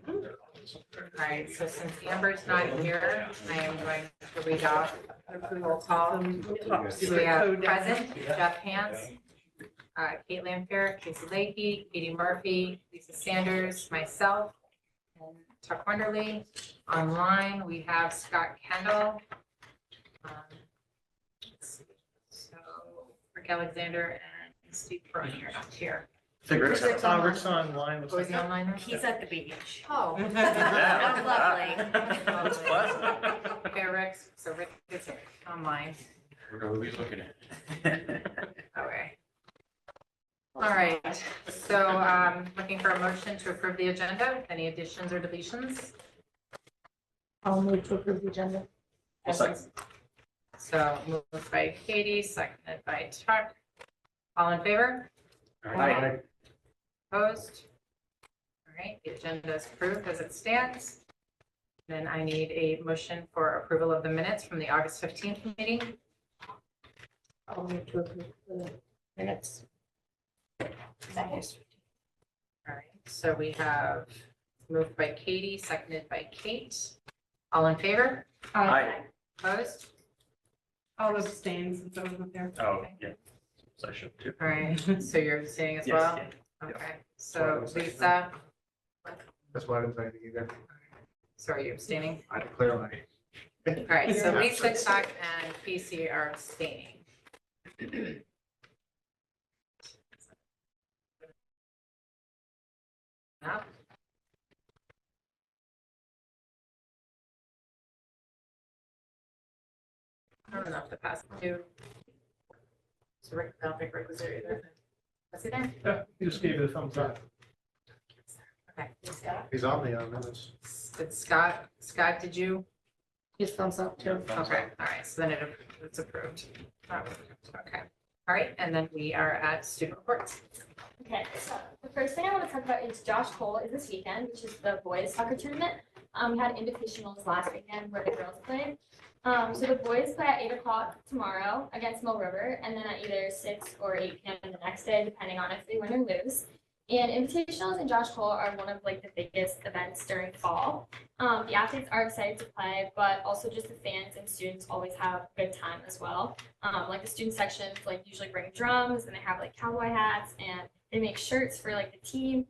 All right, so since Amber's not here, I am going to read off roll call. So we have present, Jeff Hans, Kate Lampier, Casey Leahy, Katie Murphy, Lisa Sanders, myself, and Chuck Wonderly. Online, we have Scott Kendall. Let's see. So Rick Alexander and Steve Perron are not here. I think Rick's Rick's online. Oh, is he online there? He's at the beach. Oh. That's lovely. That's pleasant. Okay, Rick, so Rick is online. We're gonna be looking at it. Okay. All right, so looking for a motion to approve the agenda. Any additions or deletions? I'll move to approve the agenda. I'll second. So moved by Katie, seconded by Chuck. All in favor? Aye. Opposed? All right, the agenda is approved as it stands. Then I need a motion for approval of the minutes from the August 15th meeting. I'll move to approve the minutes. All right, so we have moved by Katie, seconded by Kate. All in favor? Aye. Opposed? I'll abstain since I wasn't there. Oh, yeah. So I should too. All right, so you're abstaining as Yes, well? yeah. Okay, so Lisa, That's why I didn't say anything either. so are you abstaining? I declare my. All right, so Lisa, Chuck, and Casey are abstaining. No? I don't know if the past two. So Rick, I don't think Rick was there either. Was he there? Yeah, he just gave you the thumbs up. Okay. He's on the minutes. Did Scott, did you? His thumbs up too. Okay, all right, so then it's approved. Okay, all right, and then we are at student reports. Okay, so the first thing I want to talk about is Josh Cole is this weekend, which is the boys soccer tournament. We had invitationals last weekend where the girls played. So the boys play at 8 o'clock tomorrow against Mill River, and then at either 6 or 8 p.m. the next day, depending on if they win or lose. And invitationals and Josh Cole are one of like the biggest events during fall. The athletes are excited to play, but also just the fans and students always have a good time as well. Like the student sections like usually bring drums and they have like cowboy hats and they make shirts for like the team.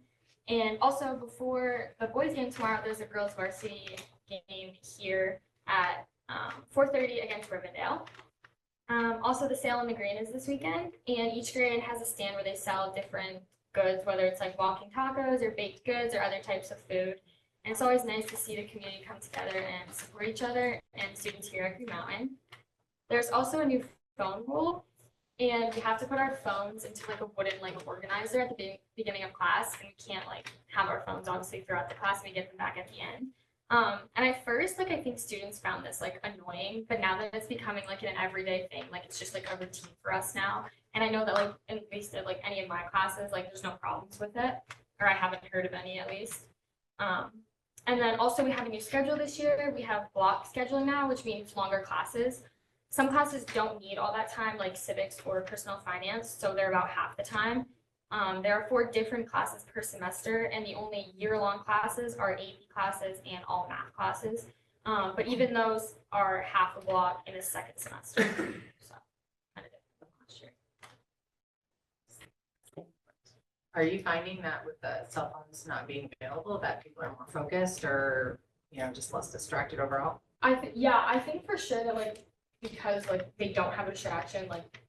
And also before the boys game tomorrow, there's a girls varsity game here at 4:30 against Rivendell. Also the sale on the green is this weekend, and each grade has a stand where they sell different goods, whether it's like walking tacos or baked goods or other types of food. And it's always nice to see the community come together and support each other and students here at Green Mountain. There's also a new phone rule, and we have to put our phones into like a wooden like organizer at the beginning of class, and we can't like have our phones obviously throughout the class, and we get them back at the end. And at first, like I think students found this like annoying, but now that it's becoming like an everyday thing, like it's just like a routine for us now. And I know that like at least at like any of my classes, like there's no problems with it, or I haven't heard of any at least. And then also we have a new schedule this year. We have block scheduling now, which means longer classes. Some classes don't need all that time, like civics or personal finance, so they're about half the time. There are 4 different classes per semester, and the only year-long classes are AP classes and all math classes. But even those are half a block in the second semester. So kind of different than last year. Are you finding that with the cell phones not being available, that people are more focused or, just less distracted overall? I think for sure that like, because like they don't have a distraction, like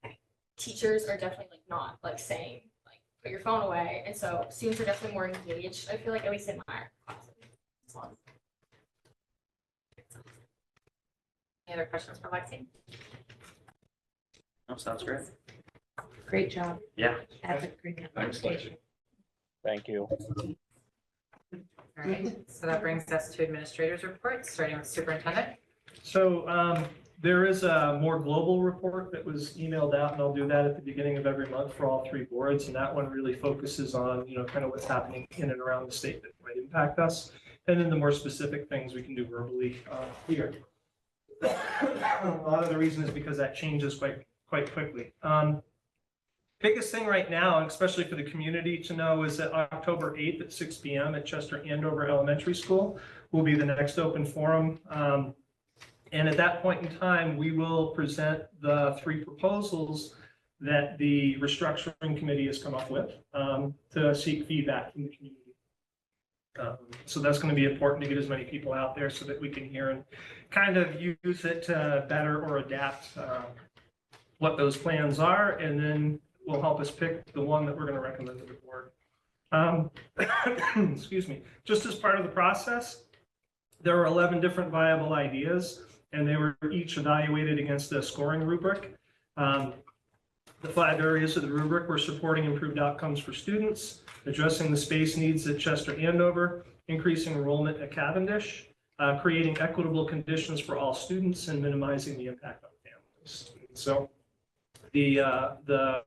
teachers are definitely like not like saying like put your phone away, and so students are definitely more engaged. I feel like at least in my classes. Any other questions for Lexi? No, sounds great. Great job. Yeah. At the Green Mountain Thanks, Station. Thank you. All right, so that brings us to administrators' reports, starting with superintendent. So there is a more global report that was emailed out, and I'll do that at the beginning of every month for all 3 boards. And that one really focuses on, kind of what's happening in and around the state that might impact us. And then the more specific things we can do verbally here. A lot of the reason is because that changes quite quickly. biggest thing right now, and especially for the community to know, is that October 8th at 6 p.m. at Chester Andover Elementary School will be the next open forum. And at that point in time, we will present the 3 proposals that the restructuring committee has come up with to seek feedback from the community. So that's going to be important to get as many people out there so that we can hear and kind of use it to better or adapt what those plans are, and then will help us pick the one that we're going to recommend to the board. Excuse me. Just as part of the process, there were 11 different viable ideas, and they were each evaluated against a scoring rubric. The 5 areas of the rubric were supporting improved outcomes for students, addressing the space needs at Chester Andover, increasing enrollment at Cavendish, creating equitable conditions for all students, and minimizing the impact on families. So the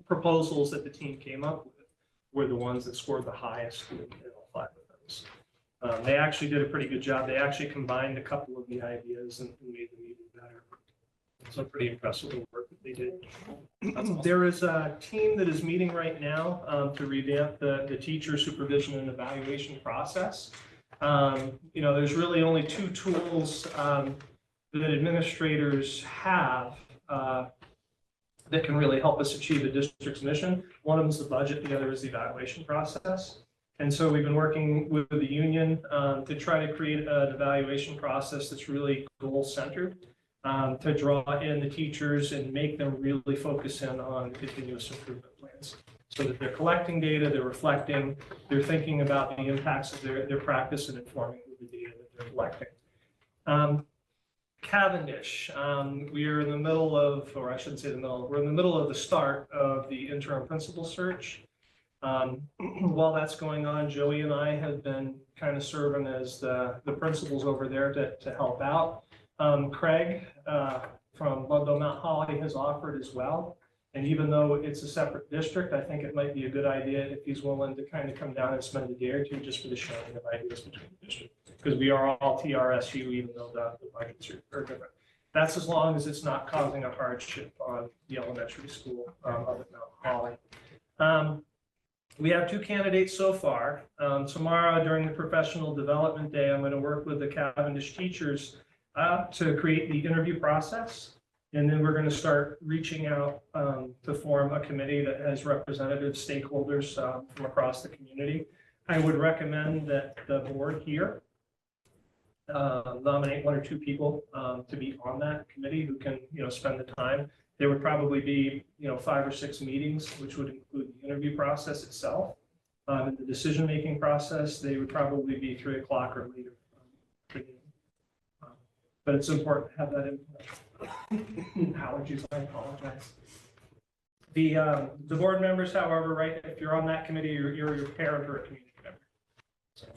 proposals that the team came up with were the ones that scored the highest in all 5 of those. They actually did a pretty good job. They actually combined a couple of the ideas and made them even better. So pretty impressive with the work that they did. There is a team that is meeting right now to revamp the teacher supervision and evaluation process. There's really only 2 tools that administrators have that can really help us achieve the district's mission. One of them is the budget, the other is the evaluation process. And so we've been working with the union to try to create an evaluation process that's really goal-centered, to draw in the teachers and make them really focus in on continuous improvement plans, so that they're collecting data, they're reflecting, they're thinking about the impacts of their practice and informing the data that they're collecting. Cavendish, we are in the middle of, or I shouldn't say the middle, we're in the middle of the start of the interim principal search. While that's going on, Joey and I have been kind of serving as the principals over there to help out. Craig from Ludlow Mount Holly has offered as well. And even though it's a separate district, I think it might be a good idea if he's willing to kind of come down and spend a day or 2 just for the sharing of ideas between the districts. Because we are all TRSU, even though the budgets are different. That's as long as it's not causing a hardship on the elementary school up at Mount Holly. We have 2 candidates so far. Tomorrow during the professional development day, I'm going to work with the Cavendish teachers to create the interview process. And then we're going to start reaching out to form a committee that has representative stakeholders from across the community. I would recommend that the board here nominate 1 or 2 people to be on that committee who can, spend the time. There would probably be, 5 or 6 meetings, which would include the interview process itself. And the decision-making process, they would probably be 3 o'clock or later. But it's important to have that input. Allergies, I apologize. The board members, however, right, if you're on that committee, you're your parent or a community member. So.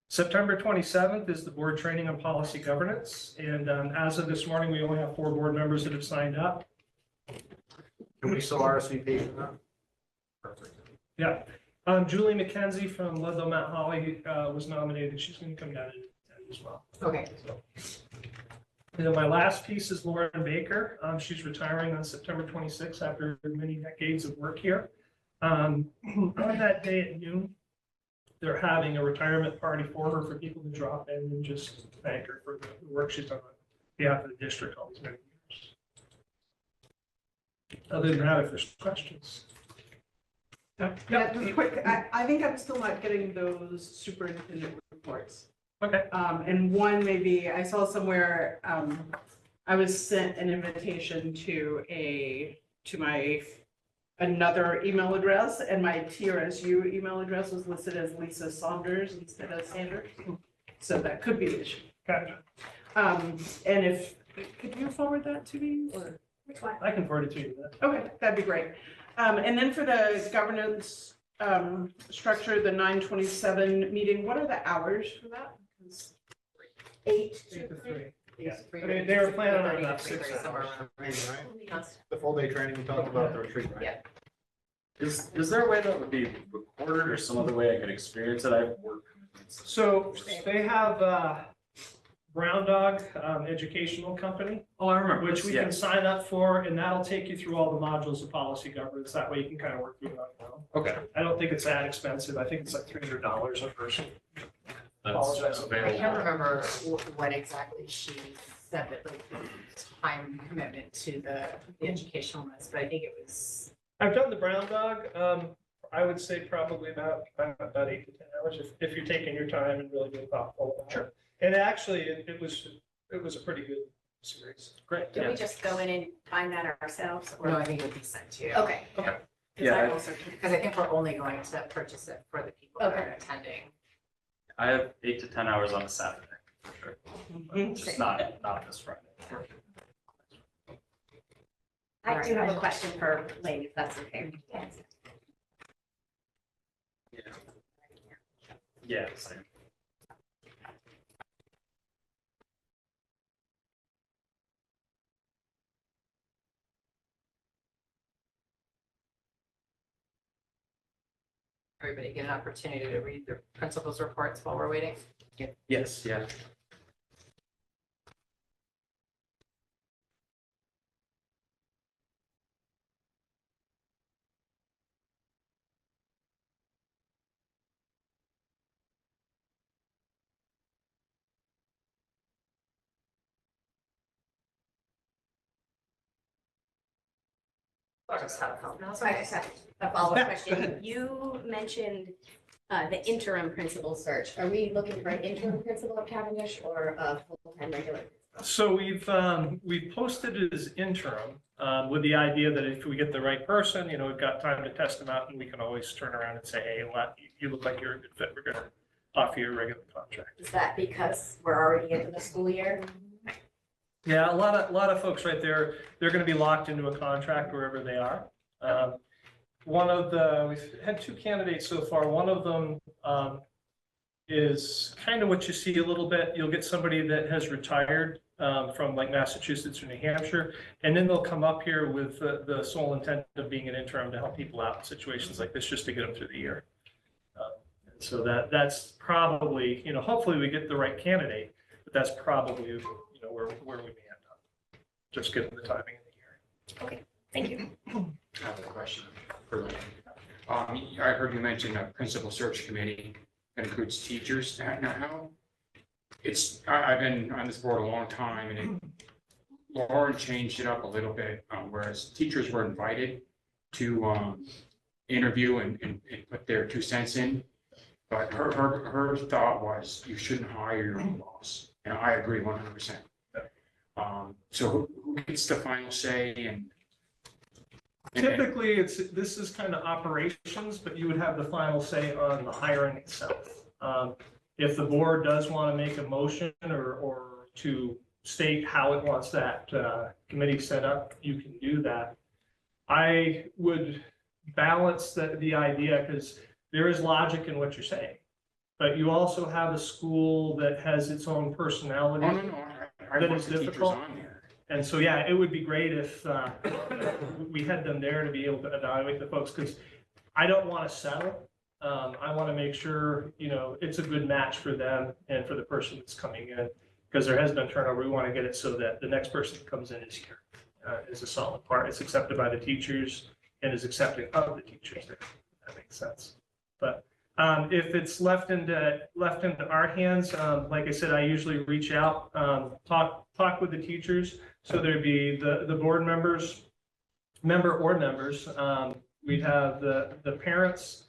September 27th is the board training on policy governance. And as of this morning, we only have 4 board members that have signed up. Can we still RSVP for that? Perfect. Yeah. Julie McKenzie from Ludlow Mount Holly was nominated. She's going to come down and attend as well. Okay. So. And then my last piece is Lauren Baker. She's retiring on September 26th after many decades of work here. On that day at noon, they're having a retirement party for her, for people to drop in and just thank her for the work she's done on behalf of the district all these many years. Other than that, if there's questions. Yeah, just quick, I think I'm still not getting those superintendent reports. Okay. And one maybe, I saw somewhere, I was sent an invitation to my another email address, and my TRSU email address was listed as Lisa Saunders instead of Sanders. So that could be the issue. Gotcha. And if, could you forward that to me or? I can forward it to you. Okay, that'd be great. And then for the governance structure, the 9/27 meeting, what are the hours for that? 8 8 to 3. Yeah. I mean, they were planning on about 6 somewhere hours. around. The full day training we talked about, the retreat, right? Yeah. Is there a way that would be recorded or some other way I could experience it? I've worked. So they have Brown Dog Educational Company, Oh, I remember which this, we yeah. can sign up for, and that'll take you through all the modules of policy governance. That way you can kind of work through it on your own. Okay. I don't think it's that expensive. I think it's like $300 a person. Apologize. That's I available. can't remember what exactly she said that like the time commitment to the educational was, but I think it was. I've done the Brown Dog. I would say probably about 8 to 10 hours if you're taking your time and really being thoughtful about it. And actually, it was a pretty good series. Great. Do we just go in and find that ourselves? No, Or I think it would be sent to you. Okay. Okay. 'Cause Yeah, I I- also- Because I think we're only going to purchase it for the people that are Okay. attending. I have 8 to 10 hours on a Saturday, for sure. Mhm. Just not this Friday. I do have a question for Lane, if that's okay. Yeah, same. Everybody get an opportunity to read the principal's reports while we're waiting. Yes, yeah. Just have help. Also, I just have a follow-up Yeah, go question. ahead. You mentioned the interim principal search. Are we looking for an interim principal at Cavendish or a full-time regular? So we've posted it as interim with the idea that if we get the right person, we've got time to test them out and we can always turn around and say, hey, you look like you're a good fit. We're going to offer you a regular contract. Is that because we're already into the school year? Yeah, a lot of folks right there, they're going to be locked into a contract wherever they are. We've had 2 candidates so far. One of them is kind of what you see a little bit. You'll get somebody that has retired from like Massachusetts or New Hampshire, and then they'll come up here with the sole intent of being an interim to help people out in situations like this, just to get them through the year. So that's probably, hopefully we get the right candidate, but that's probably, where we may end up, just given the timing of the year. Thank you. I have a question for Lynn. I heard you mention a principal search committee that includes teachers. Now, how? I've been on this board a long time and Lauren changed it up a little bit, whereas teachers were invited to interview and put their 2 cents in. But her thought was you shouldn't hire your own boss. And I agree 100%. So who gets the final say and Typically, this is kind of operations, but you would have the final say on the hiring itself. If the board does want to make a motion or to state how it wants that committee set up, you can do that. I would balance the idea, because there is logic in what you're saying, but you also have a school that has its own personality. Oh, no, I That want is the teachers difficult. on there. And so, yeah, it would be great if we had them there to be able to evaluate the folks, because I don't want to settle. I want to make sure, it's a good match for them and for the person that's coming in, because there has been turnover. We want to get it so that the next person that comes in is here, is a solid part. It's accepted by the teachers and is accepting of the teachers. If that makes sense. But if it's left into our hands, like I said, I usually reach out, talk with the teachers. So there'd be the board members, members. We'd have the parents.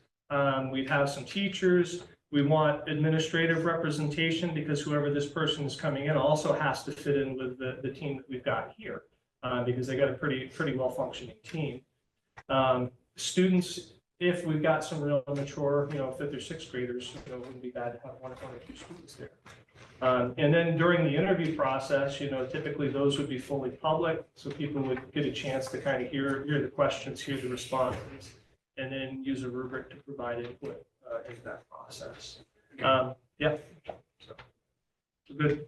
We'd have some teachers. We want administrative representation, because whoever this person is coming in also has to fit in with the team that we've got here, because they got a pretty well functioning team. Students, if we've got some real mature, 5th or 6th graders, it wouldn't be bad to have one or 2 students there. And then during the interview process, typically those would be fully public, so people would get a chance to kind of hear the questions, hear the responses, and then use a rubric to provide input into that process. Yeah. So good.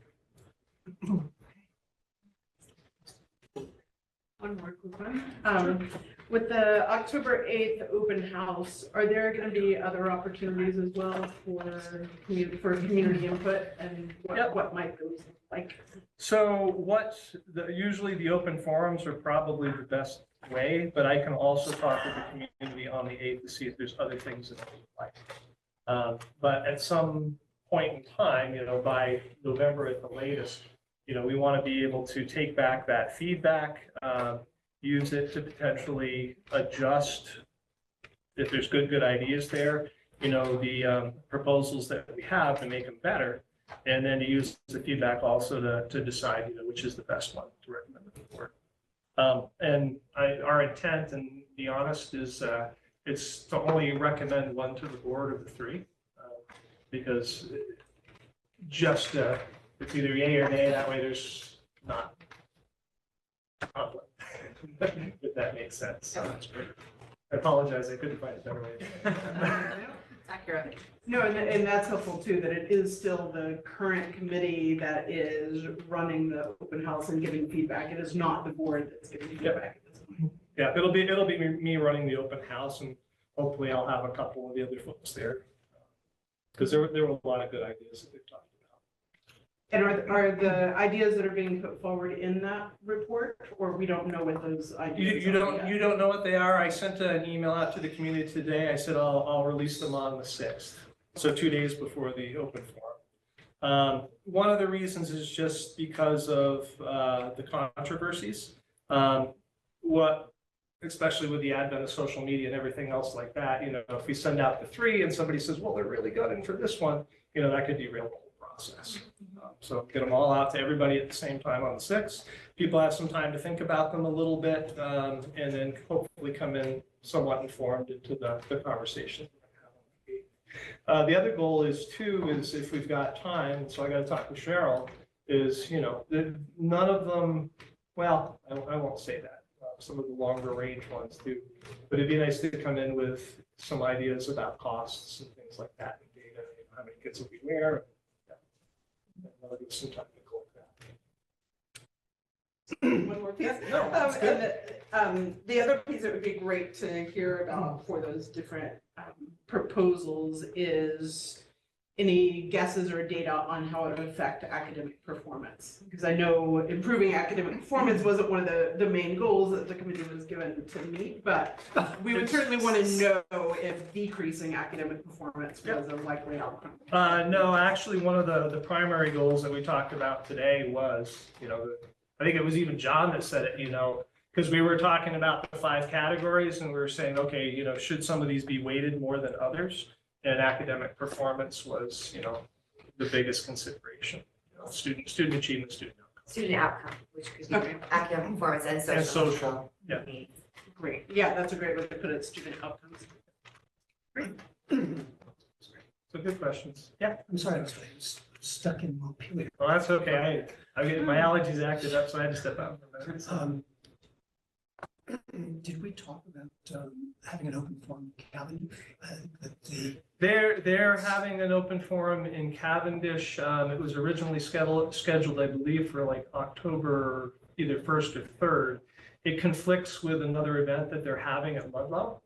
One more quick one. With the October 8th open house, are there going to be other opportunities as well for community input and Yep. what might those look like? So usually the open forums are probably the best way, but I can also talk with the community on the 8th to see if there's other things that they would like. But at some point in time, by November at the latest, we want to be able to take back that feedback, use it to potentially adjust if there's good ideas there, the proposals that we have to make them better. And then to use the feedback also to decide, which is the best one to recommend to the board. And our intent, and be honest, is it's to only recommend one to the board of the three. Because just it's either yay or nay, that way there's not conflict, if that makes sense. So that's great. I apologize, I couldn't find a better way. It's accurate. No, and that's helpful too, that it is still the current committee that is running the open house and giving feedback. It is not the board that's giving feedback at this point. Yeah, it'll be me running the open house, and hopefully I'll have a couple of the other folks there. Because there were a lot of good ideas that they've talked about. And are the ideas that are being put forward in that report, or we don't know what those ideas are? You don't know what they are. I sent an email out to the community today. I said I'll release them on the 6th. So 2 days before the open forum. One of the reasons is just because of the controversies. Especially with the advent of social media and everything else like that, if we send out the 3 and somebody says, well, they're really gunning for this one, that could derail the whole process. So get them all out to everybody at the same time on the 6th. People have some time to think about them a little bit, and then hopefully come in somewhat informed into the conversation. The other goal is if we've got time, so I got to talk with Cheryl, is, none of them, well, I won't say that. Some of the longer range ones too, but it'd be nice to come in with some ideas about costs and things like that, and data, how many kids will be where. I'll give some time to collect that. One more piece. No, that's good. The other piece that would be great to hear about for those different proposals is any guesses or data on how it would affect academic performance? Because I know improving academic performance wasn't one of the main goals that the committee was given to meet, but we would certainly want to know if decreasing academic performance was a likely outcome. No, actually, one of the primary goals that we talked about today was, I think it was even John that said it, because we were talking about the 5 categories and we were saying, okay, should some of these be weighted more than others? And academic performance was, the biggest consideration. Student achievement, student outcome. Student outcome, which could be academic performance and social. And social, yeah. Great. Yeah, that's a great way to put it, student outcomes. Great. So good questions. Yeah. I'm sorry, I was stuck in Montpelier. Well, that's okay. I get my allergies acted up, so I had to step out for a minute. Did we talk about having an open forum in Cavendish? They're having an open forum in Cavendish. It was originally scheduled, I believe, for like October, either 1st or 3rd. It conflicts with another event that they're having at Ludlow.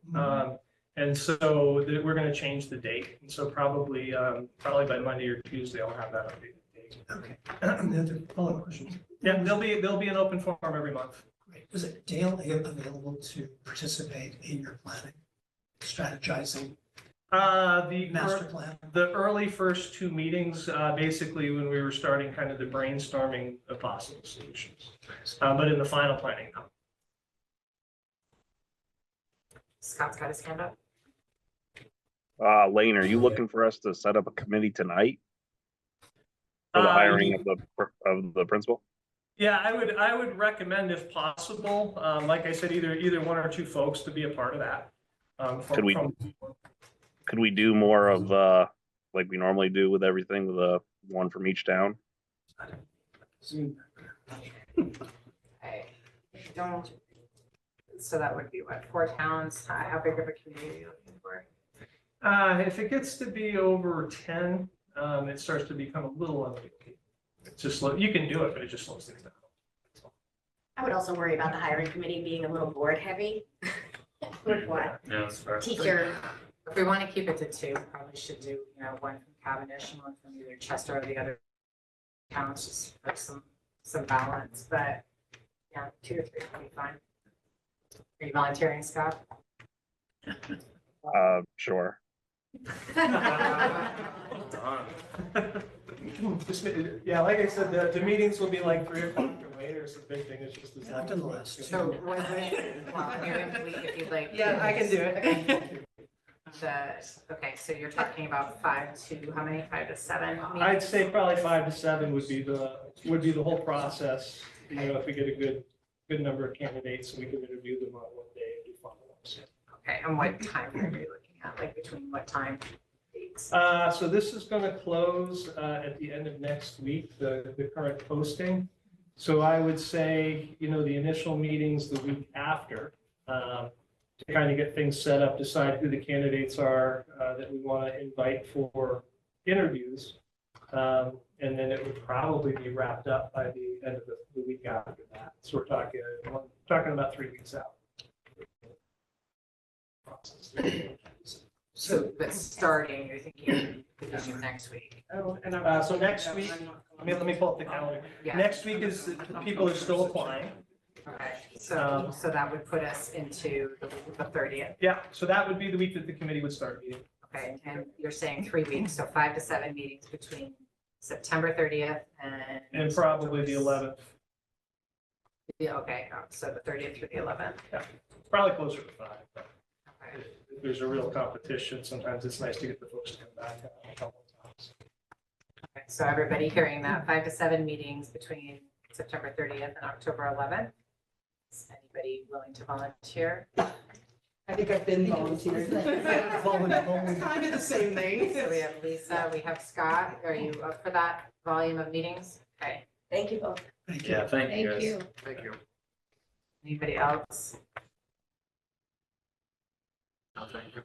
And so we're going to change the date. And so probably by Monday or Tuesday, I'll have that updated date. Okay. The other follow-up questions. Yeah, there'll be an open forum every month. Great. Was it Dale available to participate in your planning, strategizing, master plan? The early first 2 meetings, basically when we were starting kind of the brainstorming of possible solutions. But in the final planning, no. Scott's got his hand up. Lane, are you looking for us to set up a committee tonight for the hiring of the principal? Yeah, I would recommend if possible, like I said, either 1 or 2 folks to be a part of that. Could we do more of like we normally do with everything, with 1 from each town? I don't, so that would be what, 4 towns? How big of a community are you looking for? If it gets to be over 10, it starts to become a little unwieldy. It's just, you can do it, but it just slows things down. I would also worry about the hiring committee being a little board heavy. With what? Yeah, that's fair. Teacher, If we want to keep it to two, probably should do, one from Cavendish and one from either Chester or the other towns, just for some balance, but yeah, 2 or 3 would be fine. Are you volunteering, Scott? Sure. Just, yeah, like I said, the meetings will be like 3 o'clock or later, so the big thing is just. I've done the last So was it, well, if you'd like. Yeah, I can do it. Okay, so you're talking about 5 to, how many, 5 to 7? I'd say probably 5 to 7 would be the whole process. If we get a good number of candidates, we can interview them on one day and do follow-ups. Okay, and what time are you looking at, like between what time dates? So this is going to close at the end of next week, the current posting. So I would say, the initial meetings the week after, to kind of get things set up, decide who the candidates are that we want to invite for interviews. And then it would probably be wrapped up by the end of the week after that. So we're talking about 3 weeks out. So, but starting, you're thinking beginning of next week? Oh, and So next week, let me pull up the calendar. Yeah. Next week is, people are still applying. Okay, so that would put us into the 30th. Yeah, so that would be the week that the committee would start meeting. Okay, and you're saying 3 weeks, so 5 to 7 meetings between September 30th and. And probably the 11th, Yeah, okay, so the 30th through the 11th. probably closer to 5. but Okay. If there's a real competition, sometimes it's nice to get the folks to come back a couple of times. Okay, so everybody hearing that, 5 to 7 meetings between September 30th and October 11th. Is anybody willing to volunteer? I think I've been volunteering. Kind of the same thing. So we have Lisa, we have Scott. Are you up for that volume of meetings? Okay. thank you both. Thank you. Yeah, thank you guys. Thank you. Anybody else? No, thank you.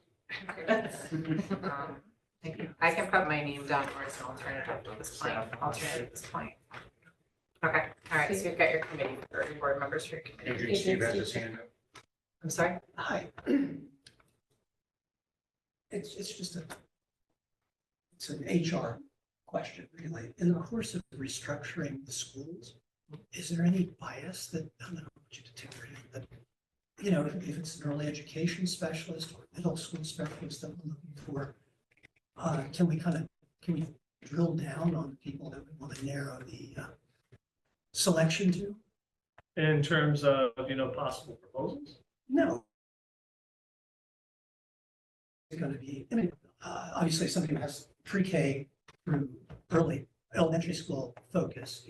I can put my name down or as an alternative at this point. Okay, all right, so you've got your committee, or your board members for your committee. Adrian Steve has his hand up. I'm sorry? Hi. It's just it's an HR question, really. In the course of restructuring the schools, is there any bias that, I don't know what you to take for it, but, if it's an early education specialist or middle school specialist that we're looking for, can we drill down on the people that we want to narrow the selection to? In terms of, possible proposals? No. It's going to be, obviously somebody who has pre-K through early elementary school focus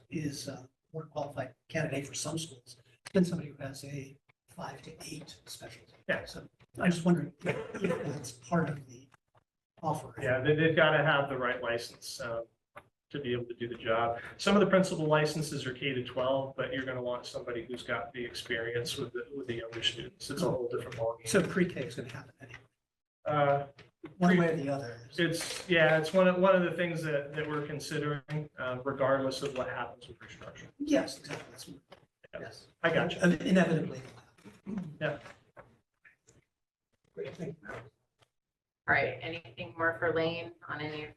is a more qualified candidate for some schools than somebody who has a 5 to 8 specialty. Yeah. So I just wondering if that's part of the offer. Yeah, they've got to have the right license to be able to do the job. Some of the principal licenses are K to 12, but you're going to want somebody who's got the experience with the younger students. It's a whole different ballgame. So pre-K is going to happen anyway, Uh, one way or the other. It's one of the things that we're considering, regardless of what happens with restructuring. Yes, exactly. Yes. I got you. Inevitably. Yeah. Great, thank you. All right, anything more for Lane on any of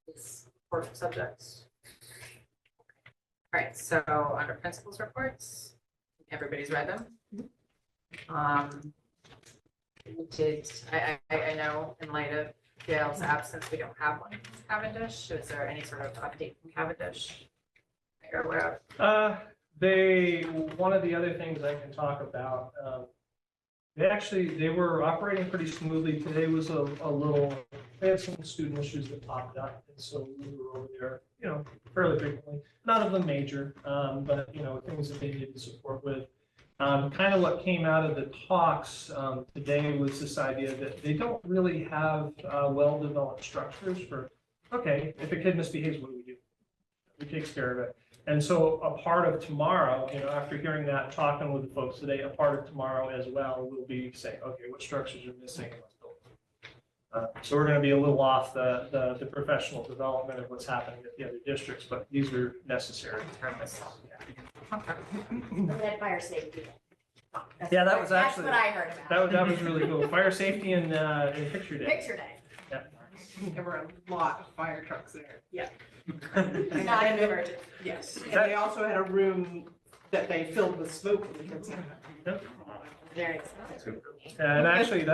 these important subjects? All right, so under principals reports, everybody's read them. I know in light of Gail's absence, we don't have one from Cavendish. Is there any sort of update from Cavendish that you're aware of? One of the other things I can talk about, they were operating pretty smoothly. Today was a little, they had some student issues that popped up. And so we were over there, fairly frequently. None of them major, but, things that they needed support with. Kind of what came out of the talks today was this idea that they don't really have well-developed structures for, okay, if a kid misbehaves, what do we do? Who takes care of it? And so a part of tomorrow, after hearing that, talking with the folks today, a part of tomorrow as well will be saying, okay, what structures are missing? Let's build them. So we're going to be a little off the professional development of what's happening at the other districts, but these are necessary. And then fire safety. Yeah, that was That's actually, what I heard that about. was really cool. Fire safety and picture day. Picture day. There were a lot of fire trucks there. Yeah. Not an emergency. Yes, and they also had a room that they filled with smoke. Very exciting. And actually,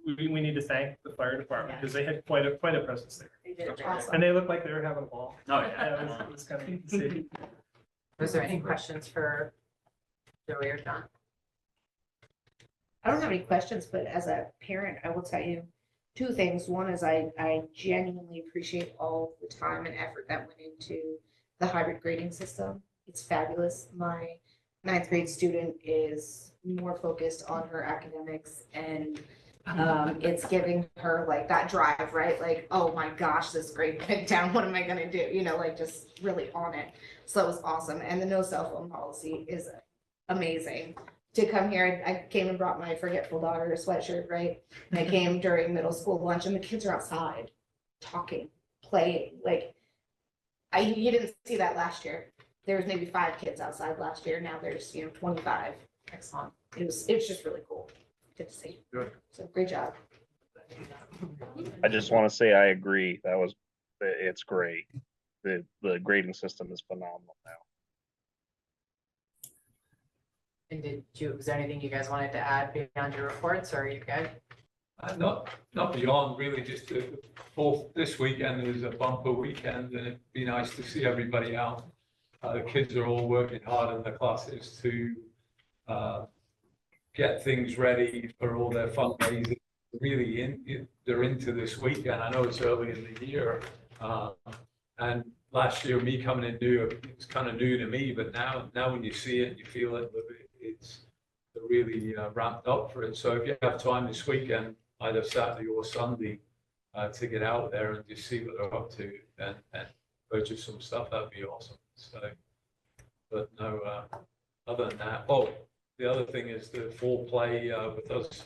we need to thank the fire department because they had quite a presence there. They did awesome. And they looked like they were having a ball. Oh, Yeah, it was kind of neat to see. Was there any questions for Joey or John? I don't have any questions, but as a parent, I will tell you two things. One is I genuinely appreciate all the time and effort that went into the hybrid grading system. It's fabulous. My ninth grade student is more focused on her academics and it's giving her like that drive, right? Like, oh my gosh, this grade went down. What am I gonna do? You know, like just really on it. So it was awesome. And the no cell phone policy is amazing. To come here, I came and brought my forgetful daughter a sweatshirt, right? And I came during middle school lunch and the kids are outside talking, playing. Like, you didn't see that last year. There was maybe 5 kids outside last year. Now there's, 25. Excellent. It was just really cool. Good to see. Good. So great job. I just want to say I agree. It's great. The grading system is phenomenal now. And was there anything you guys wanted to add beyond your reports, or are you good? Not beyond, really, just both this weekend is a bumper weekend, and it'd be nice to see everybody out. The kids are all working hard in their classes to get things ready for all their fundraising. Really, they're into this weekend. I know it's early in the year, and last year, me coming in new, it's kind of new to me, but now when you see it, you feel it, it's really ramped up for it. So if you have time this weekend, either Saturday or Sunday, to get out there and just see what they're up to and purchase some stuff, that'd be awesome. So, but no, other than that, the other thing is the full play with us.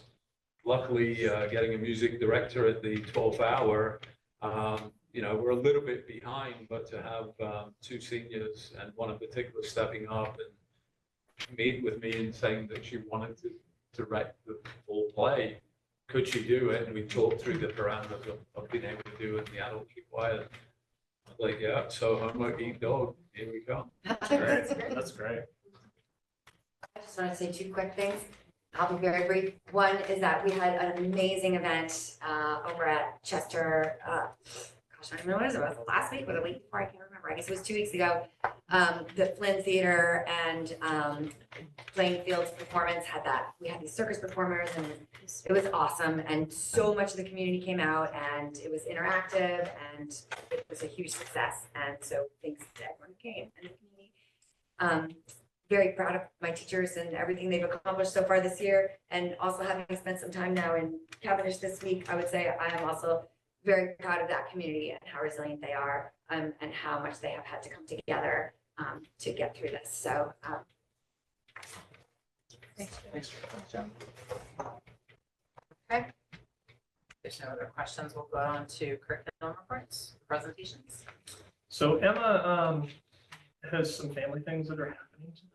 Luckily, getting a music director at the 12th hour, we're a little bit behind, but to have 2 seniors and one in particular stepping up and meet with me and saying that she wanted to direct the full play, could she do it? And we talked through the parameters of being able to do it, and the adults required. Like, yeah, so homework, eat dog, here we go. That's great. That's great. I just want to say 2 quick things. I'll be very brief. One is that we had an amazing event over at Chester. Gosh, I don't know what it was, last week or the week before, I can't remember. I guess it was 2 weeks ago. The Flynn Theater and Playing Fields Performance had that. We had these circus performers and it was awesome. And so much of the community came out and it was interactive and it was a huge success. And so thanks to everyone who came and the community. Very proud of my teachers and everything they've accomplished so far this year. And also having spent some time now in Cavendish this week, I would say I am also very proud of that community and how resilient they are and how much they have had to come together to get through this. So Thanks, John. Okay. If there's no other questions, we'll go on to curriculum reports, presentations. So Emma has some family things that are happening tonight.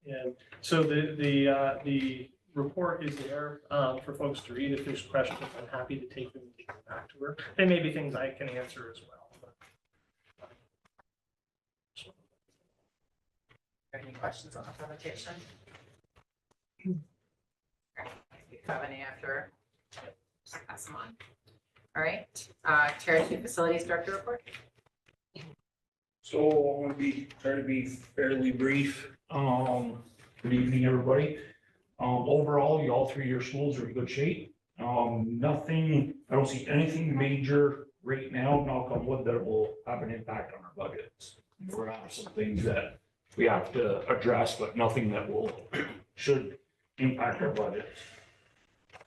And so the report is there for folks to read. If there's questions, I'm happy to take them and take them back to her. They may be things I can answer as well. Any questions on the presentation? If you have any after, just pass them on. All right, Territory Facilities Director report. So I'm gonna try to be fairly brief. Good evening, everybody. Overall, all 3 of your schools are in good shape. Nothing, I don't see anything major right now, knock on wood, that will have an impact on our budgets. We're have some things that we have to address, but nothing that should impact our budgets.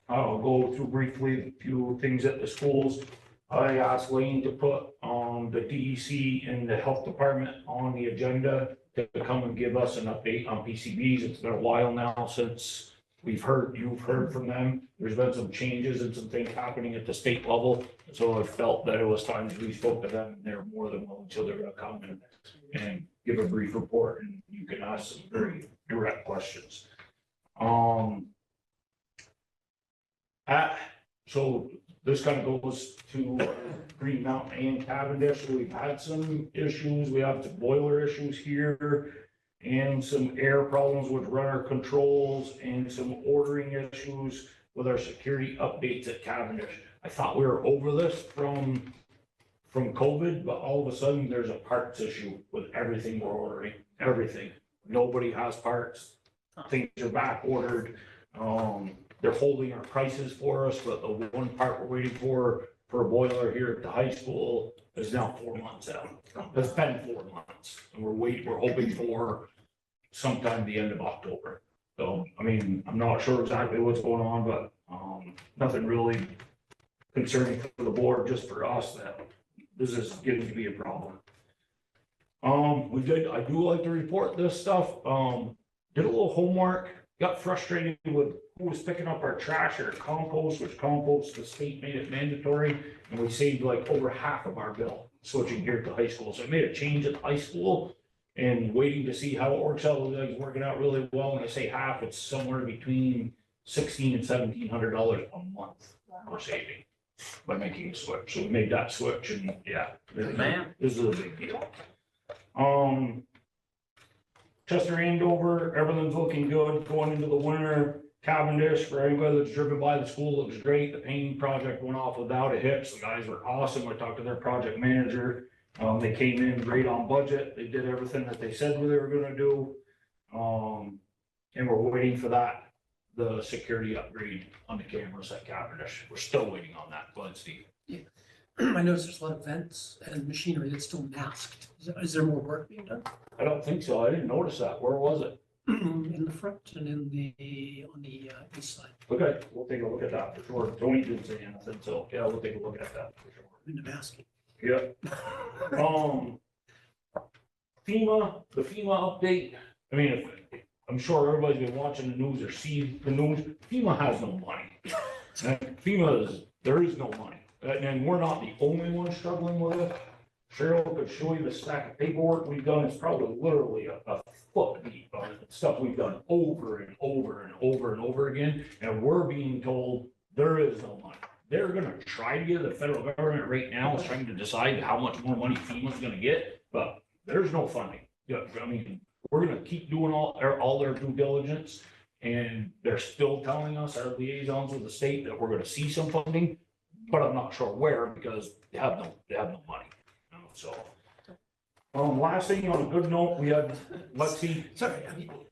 I'll go through briefly a few things at the schools. I asked Lane to put the DEC and the health department on the agenda to come and give us an update on PCBs. It's been a while now since you've heard from them. There's been some changes and some things happening at the state level. So I felt that it was time that we spoke to them, and they're more than willing to, they're gonna come and give a brief report, and you can ask some very direct questions. So this kind of goes to Green Mountain and Cavendish. We've had some issues. We have some boiler issues here and some air problems with runner controls and some ordering issues with our security updates at Cavendish. I thought we were over this from COVID, but all of a sudden there's a parts issue with everything we're ordering, everything. Nobody has parts. Things are back ordered. They're holding our prices for us, but the one part we're waiting for a boiler here at the high school is now 4 months out. It's been 4 months, and we're hoping for sometime the end of October. So, I mean, I'm not sure exactly what's going on, but, nothing really concerning for the board, just for us that this is getting to be a problem. I do like to report this stuff, did a little homework, got frustrated with who was picking up our trash or compost, which compost, the state made it mandatory, and we saved like over half of our bill switching here to high school. So I made a change at high school and waiting to see how it works out. It's working out really well. When I say half, it's somewhere between $1,600 and $1,700 a month we're saving by making a switch. So we made that switch, and yeah, Man. this is a big deal. Chester Andover, everything's looking good going into the winter. Cavendish, for anybody that's driven by the school, looks great. The painting project went off without a hitch. The guys were awesome. I talked to their project manager. They came in great on budget. They did everything that they said they were gonna do. And we're waiting for the security upgrade on the cameras at Cavendish. We're still waiting on that. Go ahead, Steve. I noticed there's a lot of vents and machinery that's still masked. Is there more work being done? I don't think so. I didn't notice that. Where was it? In the front and on the east side, Okay, we'll take a look at that for sure. Tony didn't say anything, so yeah, we'll take a look at that for sure. in the masking. Yeah. The FEMA update, I mean, I'm sure everybody's been watching the news or see the news. FEMA has no money. There is no money. And we're not the only ones struggling with it. Cheryl could show you the stack of paperwork we've done. It's probably literally a foot deep of stuff we've done over and over and over and over again. And we're being told there is no money. They're gonna try to get, the federal government right now is trying to decide how much more money FEMA's gonna get, but there's no funding. Yeah, I mean, we're gonna keep doing all their due diligence. And they're still telling us, our liaisons with the state, that we're gonna see some funding, but I'm not sure where because they have no money. So, last thing, on a good note, we had Lexi. Sorry,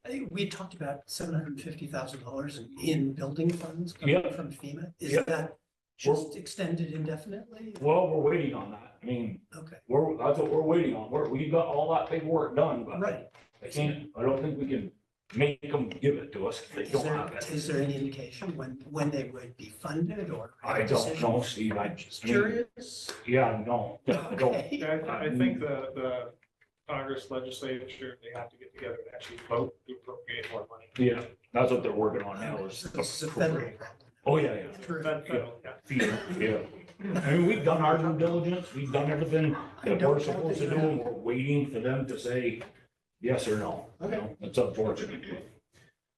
I think we talked about $750,000 in building funds coming Yeah. from FEMA. Is Yeah. that just extended indefinitely? Well, we're waiting on that. I mean, Okay, that's what we're waiting on. We've got all that paperwork done, but right. I don't think we can make them give it to us if they don't have it. Is there any indication when they would be funded or? I don't know, Steve. Just curious. Yeah, no. Don't. Okay. Yeah, I think the Congress legislature, they have to get together and actually vote to appropriate more money. Yeah, that's what they're working on now is. This is a federal problem. Oh, yeah, yeah. Federal, yeah. FEMA, yeah. I mean, we've done our due diligence. We've done everything that we're supposed to do. And we're waiting for them to say yes or no. You know, it's unfortunate.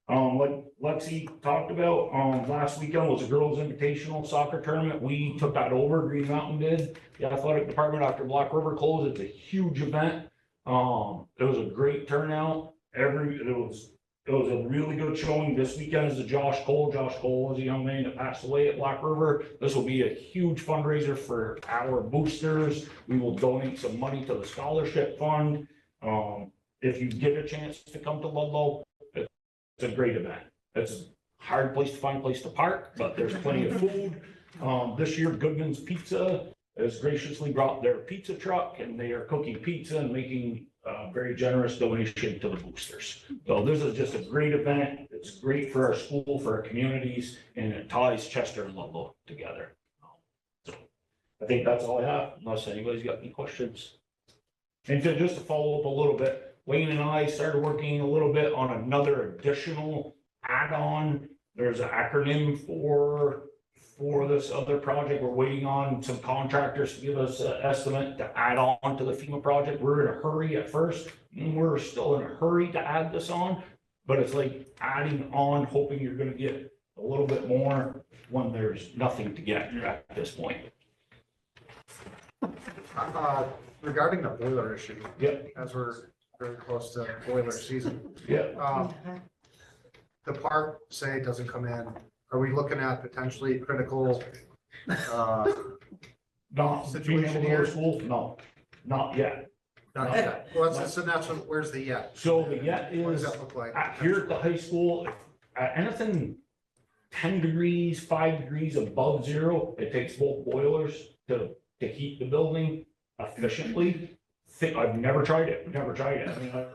Like Lexi talked about, last weekend was a girls' invitational soccer tournament. We took that over, Green Mountain did. The athletic department after Black River closed, it's a huge event. It was a great turnout. It was a really good showing. This weekend is the Josh Cole. Josh Cole was a young man that passed away at Black River. This will be a huge fundraiser for our boosters. We will donate some money to the scholarship fund. If you get a chance to come to Ludlow, it's a great event. It's a hard place to find a place to park, but there's plenty of food. This year, Goodman's Pizza has graciously brought their pizza truck, and they are cooking pizza and making a very generous donation to the boosters. So this is just a great event. It's great for our school, for our communities, and it ties Chester and Ludlow together. So I think that's all I have, unless anybody's got any questions. And just to follow up a little bit, Wayne and I started working a little bit on another additional add-on. There's an acronym for this other project. We're waiting on some contractors to give us an estimate to add on to the FEMA project. We're in a hurry at first, and we're still in a hurry to add this on. but it's like adding on, hoping you're gonna get a little bit more when there's nothing to get at this point. Regarding the boiler issue, Yep, as we're very close to boiler season, yep. the park, say, doesn't come in, are we looking at potentially critical, Not being Situation able to go here? to school? No, not yet. not yet? Well, where's the yet? So the yet What does is, that look like? here at the high school, anything 10 degrees, 5 degrees above zero, it takes both boilers to heat the building efficiently. I've never tried it, I mean,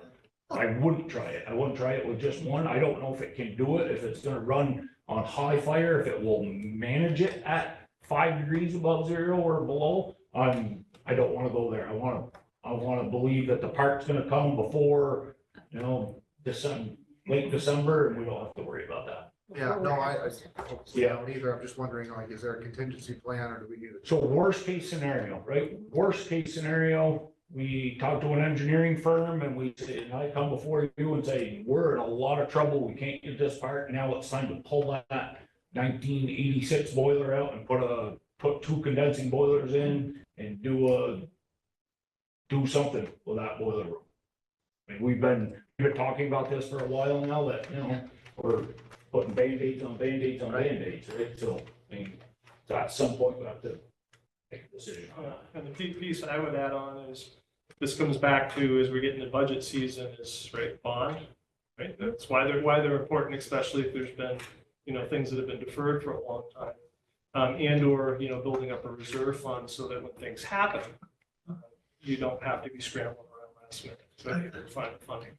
I wouldn't try it. I wouldn't try it with just one. I don't know if it can do it, if it's gonna run on high fire, if it will manage it at 5 degrees above zero or below. I don't wanna go there. I wanna believe that the park's gonna come before, December, late December, and we don't have to worry about that. Yeah, no, I Yeah. don't either. I'm just wondering, like, is there a contingency plan or do we need it? So worst case scenario, right? Worst case scenario, we talk to an engineering firm and and I come before you and say, we're in a lot of trouble. We can't get this part. Now it's time to pull that 1986 boiler out and put 2 condensing boilers in and do something with that boiler room. I mean, we've been talking about this for a while now that, we're putting Band-Aids on Band-Aids on Band-Aids, right? So, I mean, so at some point we have to make a decision on that. And the piece I would add on is, this comes back to, as we get into budget season, is, right, bond, right? That's why they're important, especially if there's been, things that have been deferred for a long time. And or, building up a reserve fund so that when things happen, you don't have to be scrambling around last minute. So you can find funding.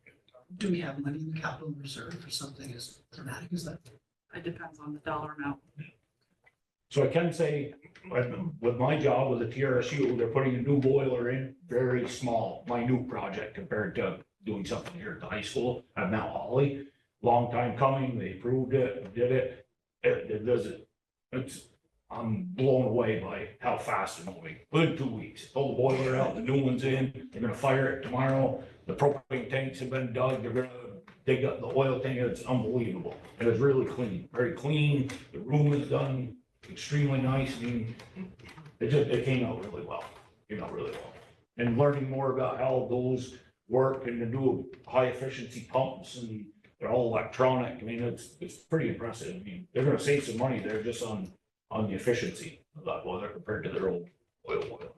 Do we have money in the capital reserve for something as dramatic as that? It depends on the dollar amount. So I can say, with my job with the TRSU, they're putting a new boiler in, very small, minute project compared to doing something here at the high school at Mount Holly. Long time coming, they approved it, did it, it does it. I'm blown away by how fast they're moving. Within 2 weeks, pull the boiler out, the new one's in, they're gonna fire it tomorrow. The propane tanks have been dug, they're gonna dig up the oil tank, it's unbelievable. And it's really clean, very clean, the room is done extremely nice, I mean, it came out really well, And learning more about how those work and the new high efficiency pumps and they're all electronic, I mean, it's pretty impressive. I mean, they're gonna save some money there just on the efficiency of that boiler compared to their old oil boiler.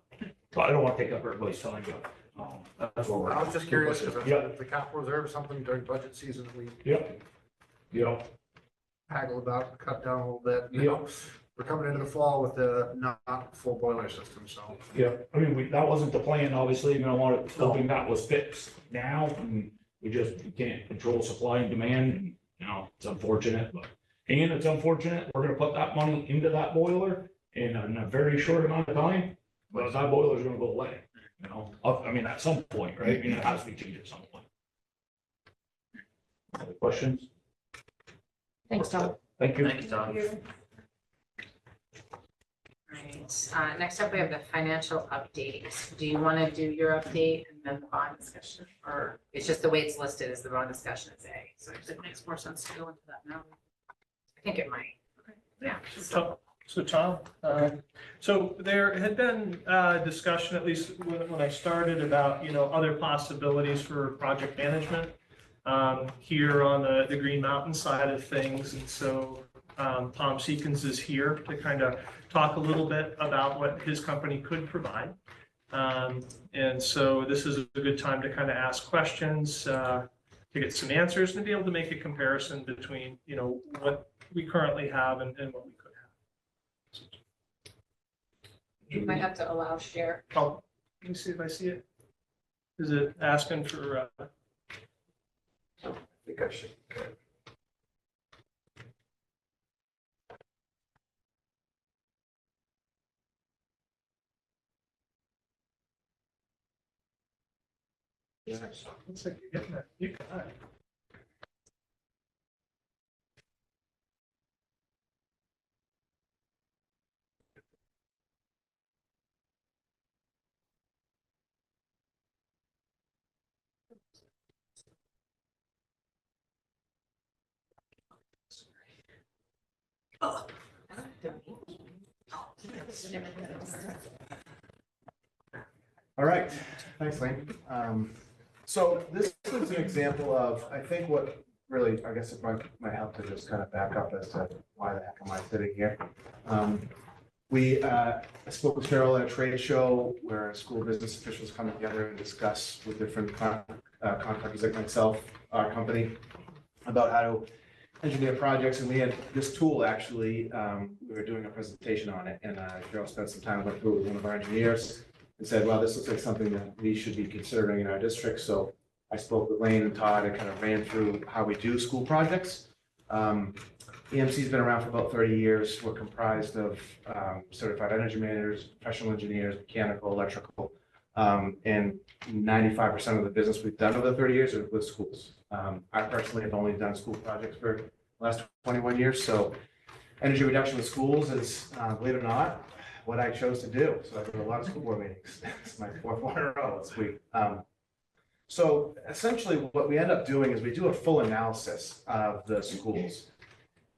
So I don't want to take up everybody's time, but that's what we're. I was just curious, because Yeah. if the capital reserve is something during budget season that we Yep. haggle about, cut down a little bit, We're coming into the fall with the not full boiler system, so. Yeah, I mean, that wasn't the plan, obviously, hoping that was fixed now, and we can't control supply and demand, it's unfortunate, and it's unfortunate, we're gonna put that money into that boiler in a very short amount of time, but that boiler's gonna go away, I mean, at some point, right, I mean, it has to be changed at some point. Other questions? Thanks, Tom. Thank you. Thank you, Tom. Right, next up, we have the financial update. Do you want to do your update and then the bond discussion? Or it's just the way it's listed as the bond discussion is A, so it makes more sense to go into that now. I think it might. Yeah. So Tom, so there had been discussion, at least when I started, about, other possibilities for project management here on the Green Mountain side of things. And so Tom Seekins is here to kind of talk a little bit about what his company could provide. And so this is a good time to kind of ask questions, to get some answers and to be able to make a comparison between, what we currently have and what we could have. You might have to allow share. Oh, let me see if I see it. Is it asking for, I think I should. looks like you're getting that. You got it. All right, thanks, Lane. So this is an example of, I think what really, I guess it might help to just kind of back up as to why the heck am I sitting here. I spoke with Cheryl at a trade show where school business officials come together and discuss with different contractors like myself, our company, about how to engineer projects. And we had this tool, actually, we were doing a presentation on it, and Cheryl spent some time going through it with one of our engineers and said, well, this looks like something that we should be considering in our district. So I spoke with Lane and Todd and kind of ran through how we do school projects. EMC's been around for about 30 years. We're comprised of certified energy managers, professional engineers, mechanical, electrical, and 95% of the business we've done over the 30 years is with schools. I personally have only done school projects for the last 21 years. So energy reduction with schools is, believe it or not, what I chose to do. So I did a lot of school board meetings. It's my fourth one in a row this week. So essentially what we end up doing is we do a full analysis of the schools.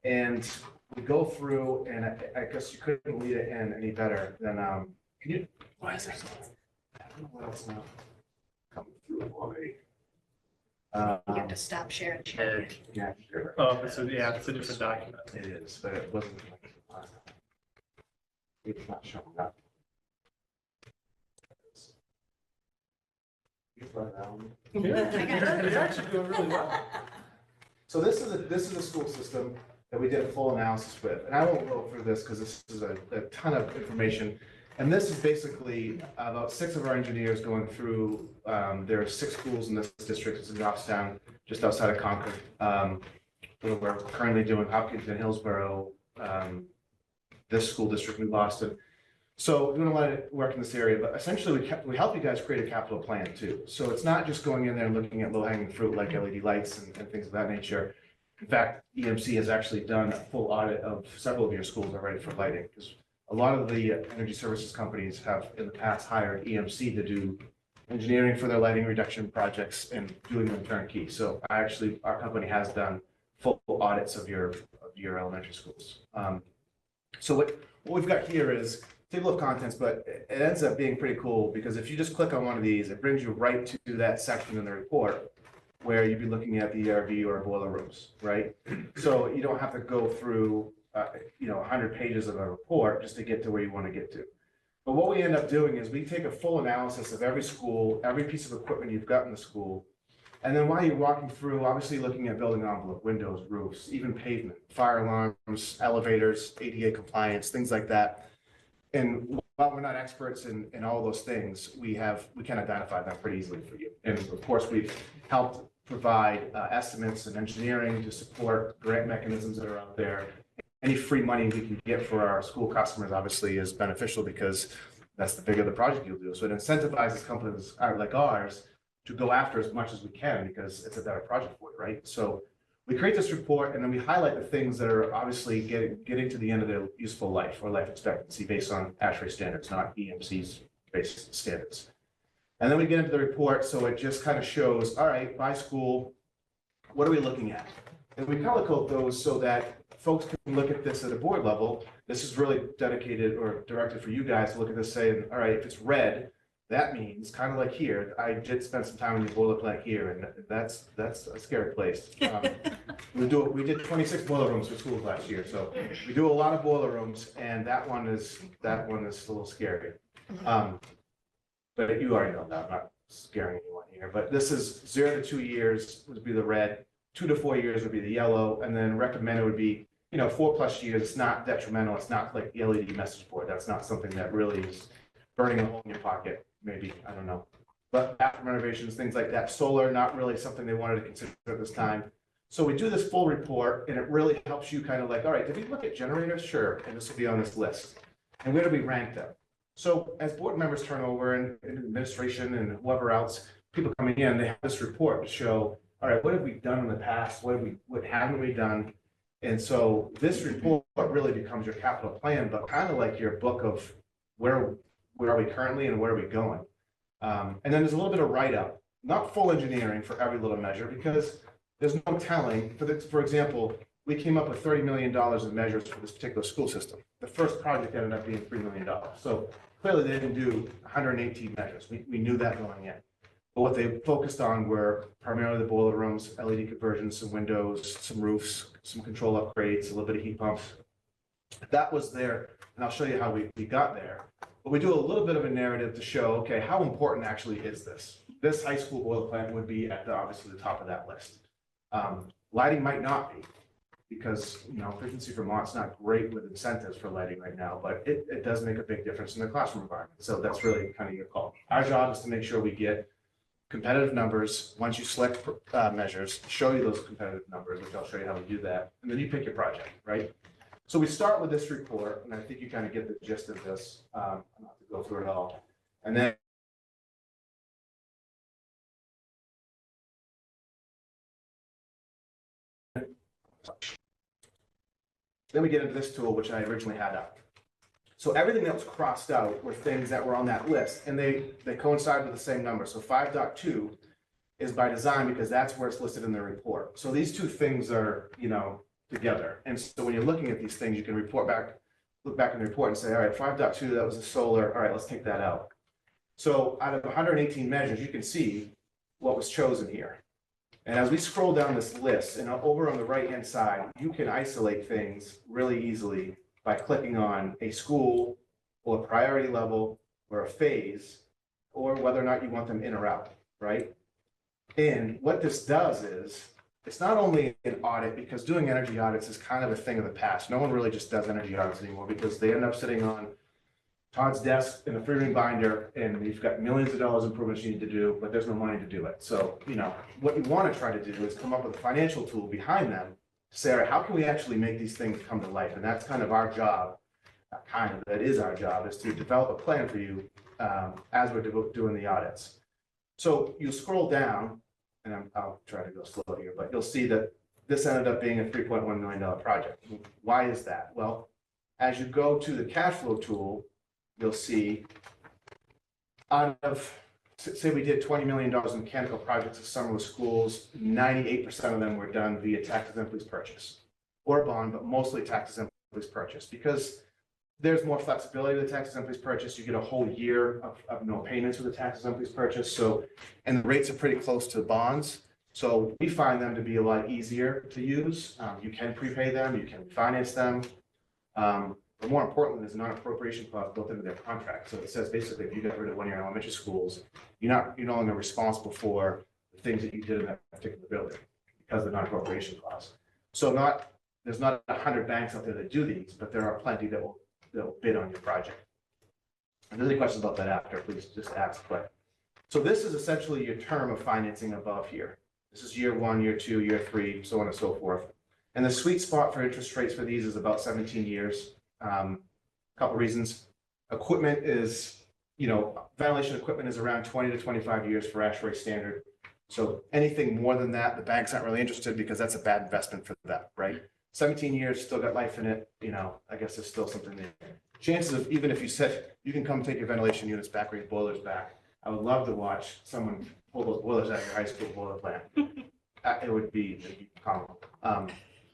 And we go through, and I guess you couldn't lead it in any better than, can you, why is that? I don't know what else now coming through already. You have to stop sharing. Yeah. Sure. Oh, it's a different document. It is, but it wasn't like, it's not showing up. You're actually doing really well. So this is a school system that we did a full analysis with, and I won't go through this because this is a ton of information. And this is basically about 6 of our engineers going through, there are 6 schools in this district. It's in Goffstown, just outside of Concord. We're currently doing Hopkins and Hillsborough, this school district, New Boston. So we don't want to work in this area, but essentially we help you guys create a capital plan too. So it's not just going in there and looking at low hanging fruit like LED lights and things of that nature. In fact, EMC has actually done a full audit of several of your schools already for lighting, because a lot of the energy services companies have in the past hired EMC to do engineering for their lighting reduction projects and doing them turnkey. So our company has done full audits of your elementary schools. So what we've got here is table of contents, but it ends up being pretty cool because if you just click on one of these, it brings you right to that section in the report where you'd be looking at the ERV or boiler rooms, right? So you don't have to go through 100 pages of a report just to get to where you want to get to. But what we end up doing is we take a full analysis of every school, every piece of equipment you've got in the school. And then while you're walking through, obviously looking at building envelope, windows, roofs, even pavement, fire alarms, elevators, ADA compliance, things like that. And while we're not experts in all those things, we can identify them pretty easily for you. And of course, we've helped provide estimates and engineering to support grant mechanisms that are out there. Any free money we can get for our school customers obviously is beneficial because that's the bigger the project you'll do. So it incentivizes companies like ours to go after as much as we can because it's a better project for you, right? So we create this report and then we highlight the things that are obviously getting to the end of their useful life or life expectancy based on ASHRAE standards, not EMC's based standards. And then we get into the report, so it just kind of shows, all right, by school, what are we looking at? And we color code those so that folks can look at this at a board level. This is really dedicated or directed for you guys to look at this saying, all right, if it's red, that means kind of like here, I did spend some time in the boiler plant here, and that's a scary place. We did 26 boiler rooms for schools last year, so we do a lot of boiler rooms, and that one is a little scary. But you already know that, I'm not scaring anyone here, but this is 0 to 2 years would be the red, 2 to 4 years would be the yellow, and then recommended would be, 4+ years. It's not detrimental. It's not like the LED message board. That's not something that really is burning a hole in your pocket. Maybe, I don't know. But bathroom renovations, things like that. Solar, not really something they wanted to consider at this time. So we do this full report, and it really helps you kind of like, all right, did we look at generators? Sure, and this will be on this list. And where do we rank them? So as board members turn over and administration and whoever else, people coming in, they have this report to show, all right, what have we done in the past? What haven't we done? And so this report really becomes your capital plan, but kind of like your book of where are we currently and where are we going? And then there's a little bit of write-up, not full engineering for every little measure, because there's no telling. For example, we came up with $30 million in measures for this particular school system. The first project ended up being $3 million. So clearly they didn't do 118 measures. We knew that going in. But what they focused on were primarily the boiler rooms, LED conversions, some windows, some roofs, some control upgrades, a little bit of heat pumps. That was there, and I'll show you how we got there. But we do a little bit of a narrative to show, okay, how important actually is this? This high school boiler plant would be at obviously the top of that list. Lighting might not be, because, Efficiency Vermont's not great with incentives for lighting right now, but it does make a big difference in the classroom environment. So that's really kind of your call. Our job is to make sure we get competitive numbers. Once you select measures, show you those competitive numbers, which I'll show you how we do that, and then you pick your project, right? So we start with this report, and I think you kind of get the gist of this. I'm not going to go through it all. And then we get into this tool, which I originally had up. So everything that was crossed out were things that were on that list, and they coincide with the same number. So 5.2 is by design because that's where it's listed in the report. So these two things are, together. And so when you're looking at these things, you can look back in the report and say, all right, 5.2, that was a solar. All right, let's take that out. So out of 118 measures, you can see what was chosen here. And as we scroll down this list, and over on the right-hand side, you can isolate things really easily by clicking on a school or a priority level or a phase, or whether or not you want them in or out, right? And what this does is, it's not only an audit, because doing energy audits is kind of a thing of the past. No one really just does energy audits anymore because they end up sitting on Todd's desk in a three-ring binder, and you've got millions of dollars improvements you need to do, but there's no money to do it. So, what you want to try to do is come up with a financial tool behind them to say, all right, how can we actually make these things come to life? And that's kind of our job, that is our job, is to develop a plan for you as we're doing the audits. So you scroll down, and I'll try to go slow here, but you'll see that this ended up being a $3.1 million project. Why is that? Well, as you go to the cash flow tool, you'll see out of, say we did $20 million in mechanical projects this summer with schools, 98% of them were done via tax-exempt lease purchase or bond, but mostly tax-exempt lease purchase, because there's more flexibility with the tax-exempt lease purchase. You get a whole year of no payments with the tax-exempt lease purchase. So, and the rates are pretty close to bonds. So we find them to be a lot easier to use. You can prepay them, you can finance them. But more importantly, there's a non-appropriation clause built into their contract. So it says basically, if you get rid of one of your elementary schools, you're no longer responsible for the things that you did in that particular building because of the non-appropriation clause. So there's not 100 banks out there that do these, but there are plenty that will bid on your project. If there's any questions about that after, please just ask. But so this is essentially your term of financing above here. This is year 1, year 2, year 3, so on and so forth. And the sweet spot for interest rates for these is about 17 years. Couple reasons. Equipment is, ventilation equipment is around 20 to 25 years for ASHRAE standard. So anything more than that, the banks aren't really interested because that's a bad investment for them, right? 17 years, still got life in it, I guess there's still something there. Chances of, even if you said, you can come take your ventilation units back or your boilers back, I would love to watch someone pull those boilers out of your high school boiler plant. It would be comical.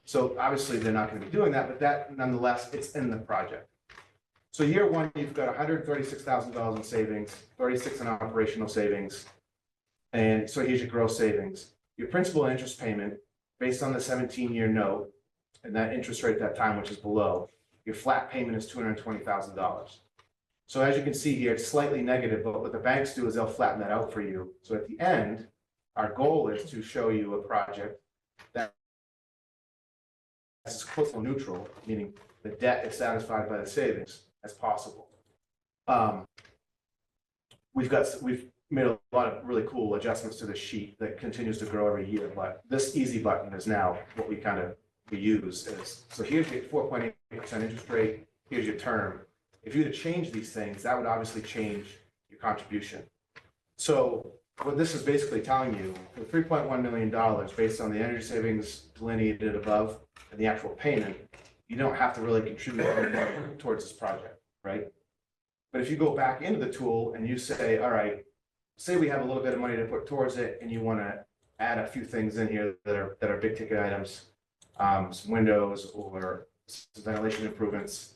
So obviously they're not going to be doing that, but that nonetheless, it's in the project. So year 1, you've got $136,000 in savings, 36 in operational savings. And so here's your gross savings. Your principal and interest payment, based on the 17-year note, and that interest rate at that time, which is below, your flat payment is $220,000. So as you can see here, it's slightly negative, but what the banks do is they'll flatten that out for you. So at the end, our goal is to show you a project that is close to neutral, meaning the debt is satisfied by the savings as possible. We've made a lot of really cool adjustments to the sheet that continues to grow every year, but this easy button is now what we use is, so here's your 4.8% interest rate, here's your term. If you were to change these things, that would obviously change your contribution. So what this is basically telling you, the $3.1 million based on the energy savings delineated above and the actual payment, you don't have to really contribute any money towards this project, right? But if you go back into the tool and you say, all right, say we have a little bit of money to put towards it and you want to add a few things in here that are big ticket items, some windows or some ventilation improvements.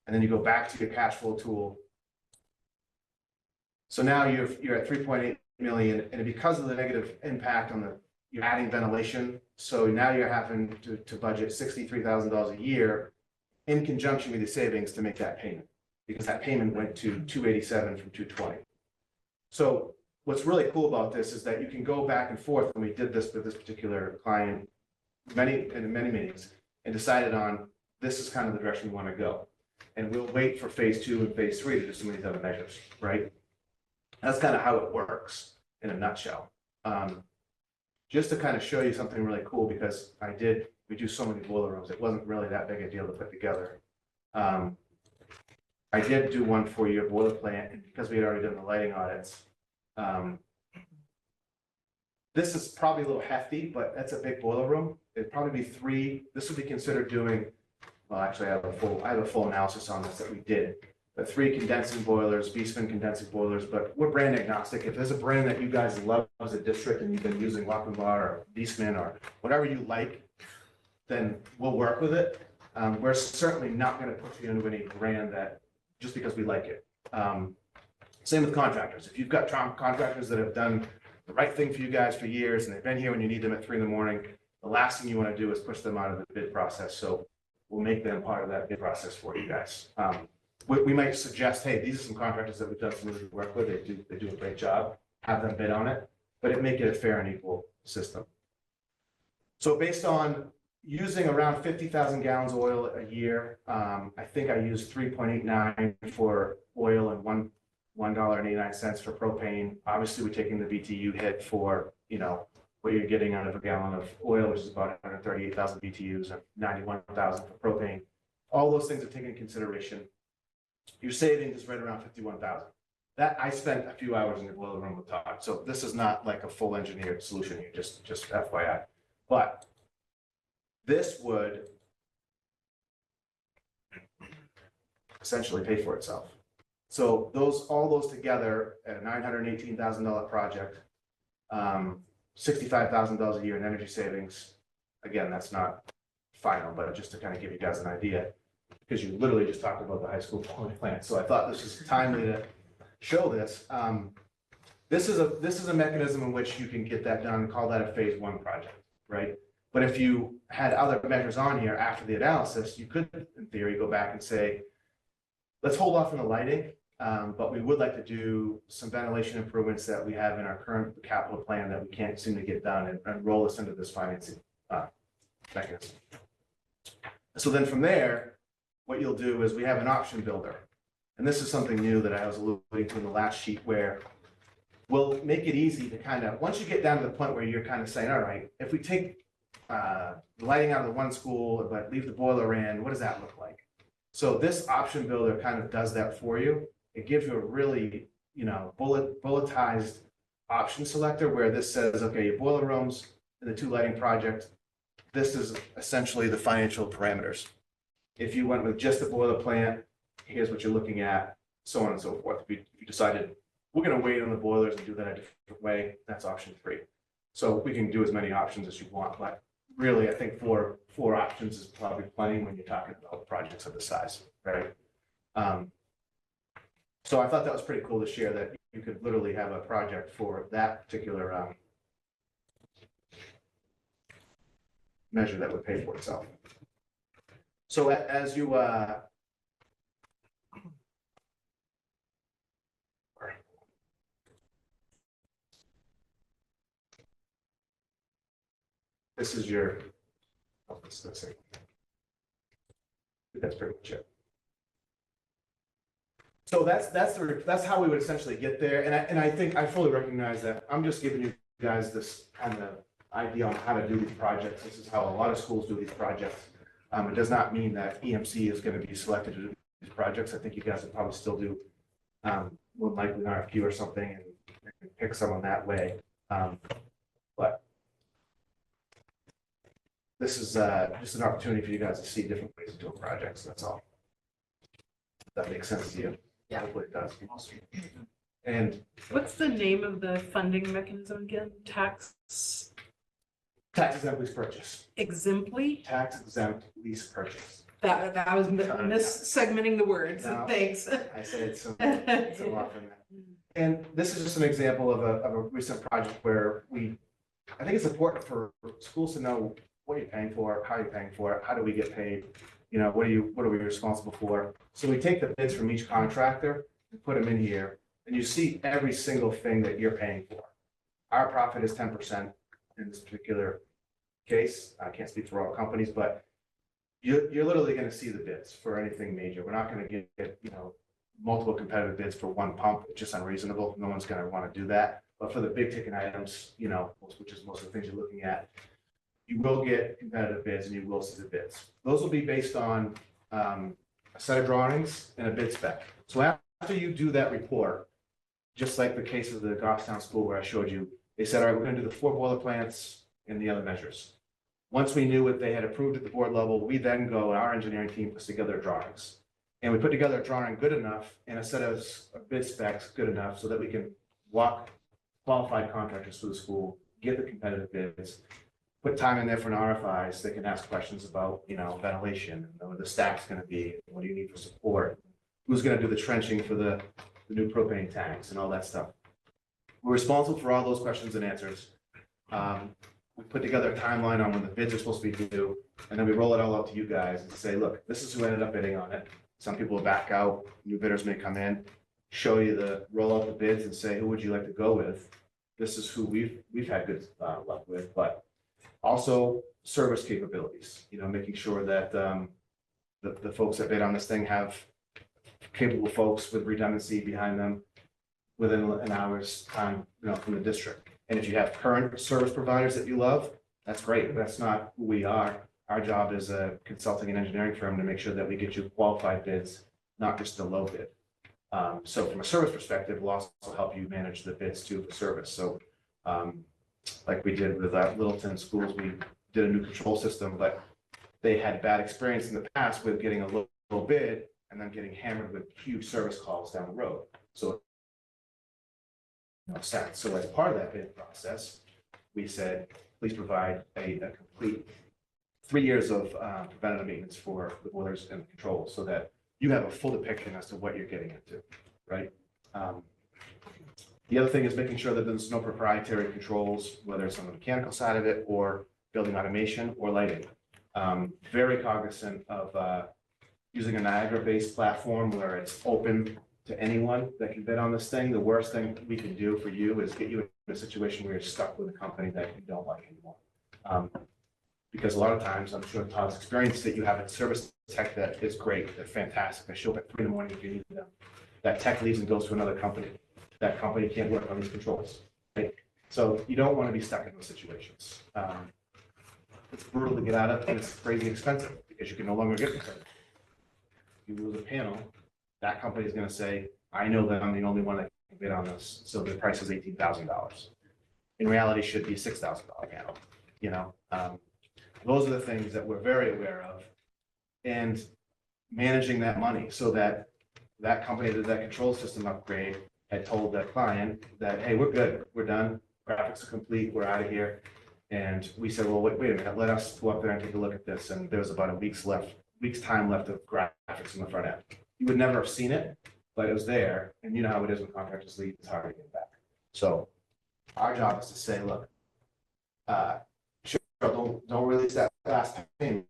And then you go back to your cash flow tool. So now you're at 3.8 million, and because of the negative impact on you're adding ventilation. So now you're having to budget $63,000 a year in conjunction with the savings to make that payment, because that payment went to 287 from 220. So what's really cool about this is that you can go back and forth, and we did this with this particular client in many meetings, and decided on this is kind of the direction we want to go. And we'll wait for phase 2 and phase 3 to do some of these other measures, right? That's kind of how it works in a nutshell. Just to kind of show you something really cool, because we do so many boiler rooms, it wasn't really that big a deal to put together. I did do one for your boiler plant, and because we had already done the lighting audits. This is probably a little hefty, but that's a big boiler room. It'd probably be 3, this would be considered doing, well, actually, I have a full analysis on this that we did. But 3 condensing boilers, Beastman condensing boilers, but we're brand agnostic. If there's a brand that you guys love as a district and you've been using Lochinvar or Beastman or whatever you like, then we'll work with it. We're certainly not going to push you into any brand that just because we like it. Same with contractors. If you've got contractors that have done the right thing for you guys for years and they've been here when you need them at 3 a.m, the last thing you want to do is push them out of the bid process. So we'll make them part of that bid process for you guys. We might suggest, hey, these are some contractors that we've done some really good work with. They do a great job. Have them bid on it, but it make it a fair and equal system. So based on using around 50,000 gallons of oil a year, I think I used 3.89 for oil and $1.89 for propane. Obviously, we're taking the BTU hit for, what you're getting out of a gallon of oil, which is about 138,000 BTUs and 91,000 for propane. All those things are taken into consideration. Your savings is right around 51,000. That I spent a few hours in the boiler room with Todd. So this is not like a full engineered solution here, just FYI. But this would essentially pay for itself. So all those together at a $918,000 project, $65,000 a year in energy savings. Again, that's not final, but just to kind of give you guys an idea, because you literally just talked about the high school quality plant. So I thought this was timely to show this. This is a mechanism in which you can get that done and call that a phase 1 project, right? But if you had other measures on here after the analysis, you could, in theory, go back and say, let's hold off on the lighting, but we would like to do some ventilation improvements that we have in our current capital plan that we can't seem to get done, and roll this into this financing mechanism. So then from there, what you'll do is we have an option builder. And this is something new that I was alluding to in the last sheet, where we'll make it easy to kind of, once you get down to the point where you're kind of saying, all right, if we take the lighting out of the one school, but leave the boiler in, what does that look like? So this option builder kind of does that for you. It gives you a really, bulletized option selector where this says, okay, your boiler rooms and the 2 lighting project, this is essentially the financial parameters. If you went with just the boiler plant, here's what you're looking at, so on and so forth. If you decided we're going to wait on the boilers and do that a different way, that's option 3. So we can do as many options as you want, but really, I think four options is probably plenty when you're talking about projects of this size, right? So I thought that was pretty cool to share, that you could literally have a project for that particular measure that would pay for itself. So as you this is your, that's pretty much it. So that's how we would essentially get there. And I think I fully recognize that I'm just giving you guys this kind of idea on how to do these projects. This is how a lot of schools do these projects. It does not mean that EMC is going to be selected to do these projects. I think you guys will probably still do more likely an RFQ or something and pick someone that way. But this is just an opportunity for you guys to see different ways of doing projects. That's all. If that makes sense to you. Yeah. Hopefully it does. And What's the name of the funding mechanism again? Tax? Tax exempt lease purchase, Exemplary, tax exempt lease purchase. that was mis-segmenting the words, No. thanks. I say it so often. And this is just an example of a recent project where I think it's important for schools to know what you're paying for, how you're paying for it, how do we get paid? You know, what are we responsible for? So we take the bids from each contractor and put them in here, and you see every single thing that you're paying for. Our profit is 10% in this particular case. I can't speak for all companies, but you're literally gonna see the bids for anything major. We're not gonna get, multiple competitive bids for one pump. It's just unreasonable. No one's gonna wanna do that. But for the big ticket items, which is most of the things you're looking at, you will get competitive bids and you will see the bids. Those will be based on a set of drawings and a bid spec. So after you do that report, just like the case of the Goffstown school where I showed you, they said, all right, we're gonna do the 4 boiler plants and the other measures. Once we knew what they had approved at the board level, we then go, and our engineering team puts together drawings. And we put together a drawing good enough and a set of bid specs good enough so that we can walk qualified contractors through the school, get the competitive bids, put time in there for an RFIs. They can ask questions about, ventilation, what the stack's gonna be, what do you need for support? Who's gonna do the trenching for the new propane tanks and all that stuff. We're responsible for all those questions and answers. We put together a timeline on when the bids are supposed to be due, and then we roll it all out to you guys and say, look, this is who ended up bidding on it. Some people will back out, new bidders may come in, show you roll out the bids and say, who would you like to go with? This is who we've had good luck with, but also service capabilities, making sure that the folks that bid on this thing have capable folks with redundancy behind them within an hour's time, from the district. And if you have current service providers that you love, that's great. That's not who we are. Our job is a consulting and engineering firm to make sure that we get you qualified bids, not just a low bid. So from a service perspective, we'll also help you manage the bids too for service. So like we did with Littleton schools, we did a new control system, but they had bad experience in the past with getting a low bid and then getting hammered with huge service calls down the road. So no sense. So as part of that bid process, we said, please provide a complete 3 years of preventative maintenance for the boilers and the controls so that you have a full depiction as to what you're getting into, right? The other thing is making sure that there's no proprietary controls, whether it's on the mechanical side of it or building automation or lighting. Very cognizant of using a Niagara-based platform where it's open to anyone that can bid on this thing. The worst thing we can do for you is get you in a situation where you're stuck with a company that you don't like anymore. Because a lot of times, I'm sure Todd's experienced that you have a service tech that is great, they're fantastic, they show up at 3 a.m. if you need them. That tech leaves and goes to another company. That company can't work on these controls, right? So you don't want to be stuck in those situations. It's brutal to get out of, and it's crazy expensive because you can no longer get them. You lose a panel, that company is going to say, I know that I'm the only one that can bid on this, so the price is $18,000. In reality, it should be a $6,000 panel, Those are the things that we're very aware of, and managing that money so that that company that did that control system upgrade had told that client that, hey, we're good, we're done, graphics are complete, we're out of here. And we said, well, wait a minute, let us go up there and take a look at this. And there was about a week's time left of graphics in the front end. You would never have seen it, but it was there. And you know how it is when contractors leave, it's hard to get back. So our job is to say, look, sure, don't release that last payment.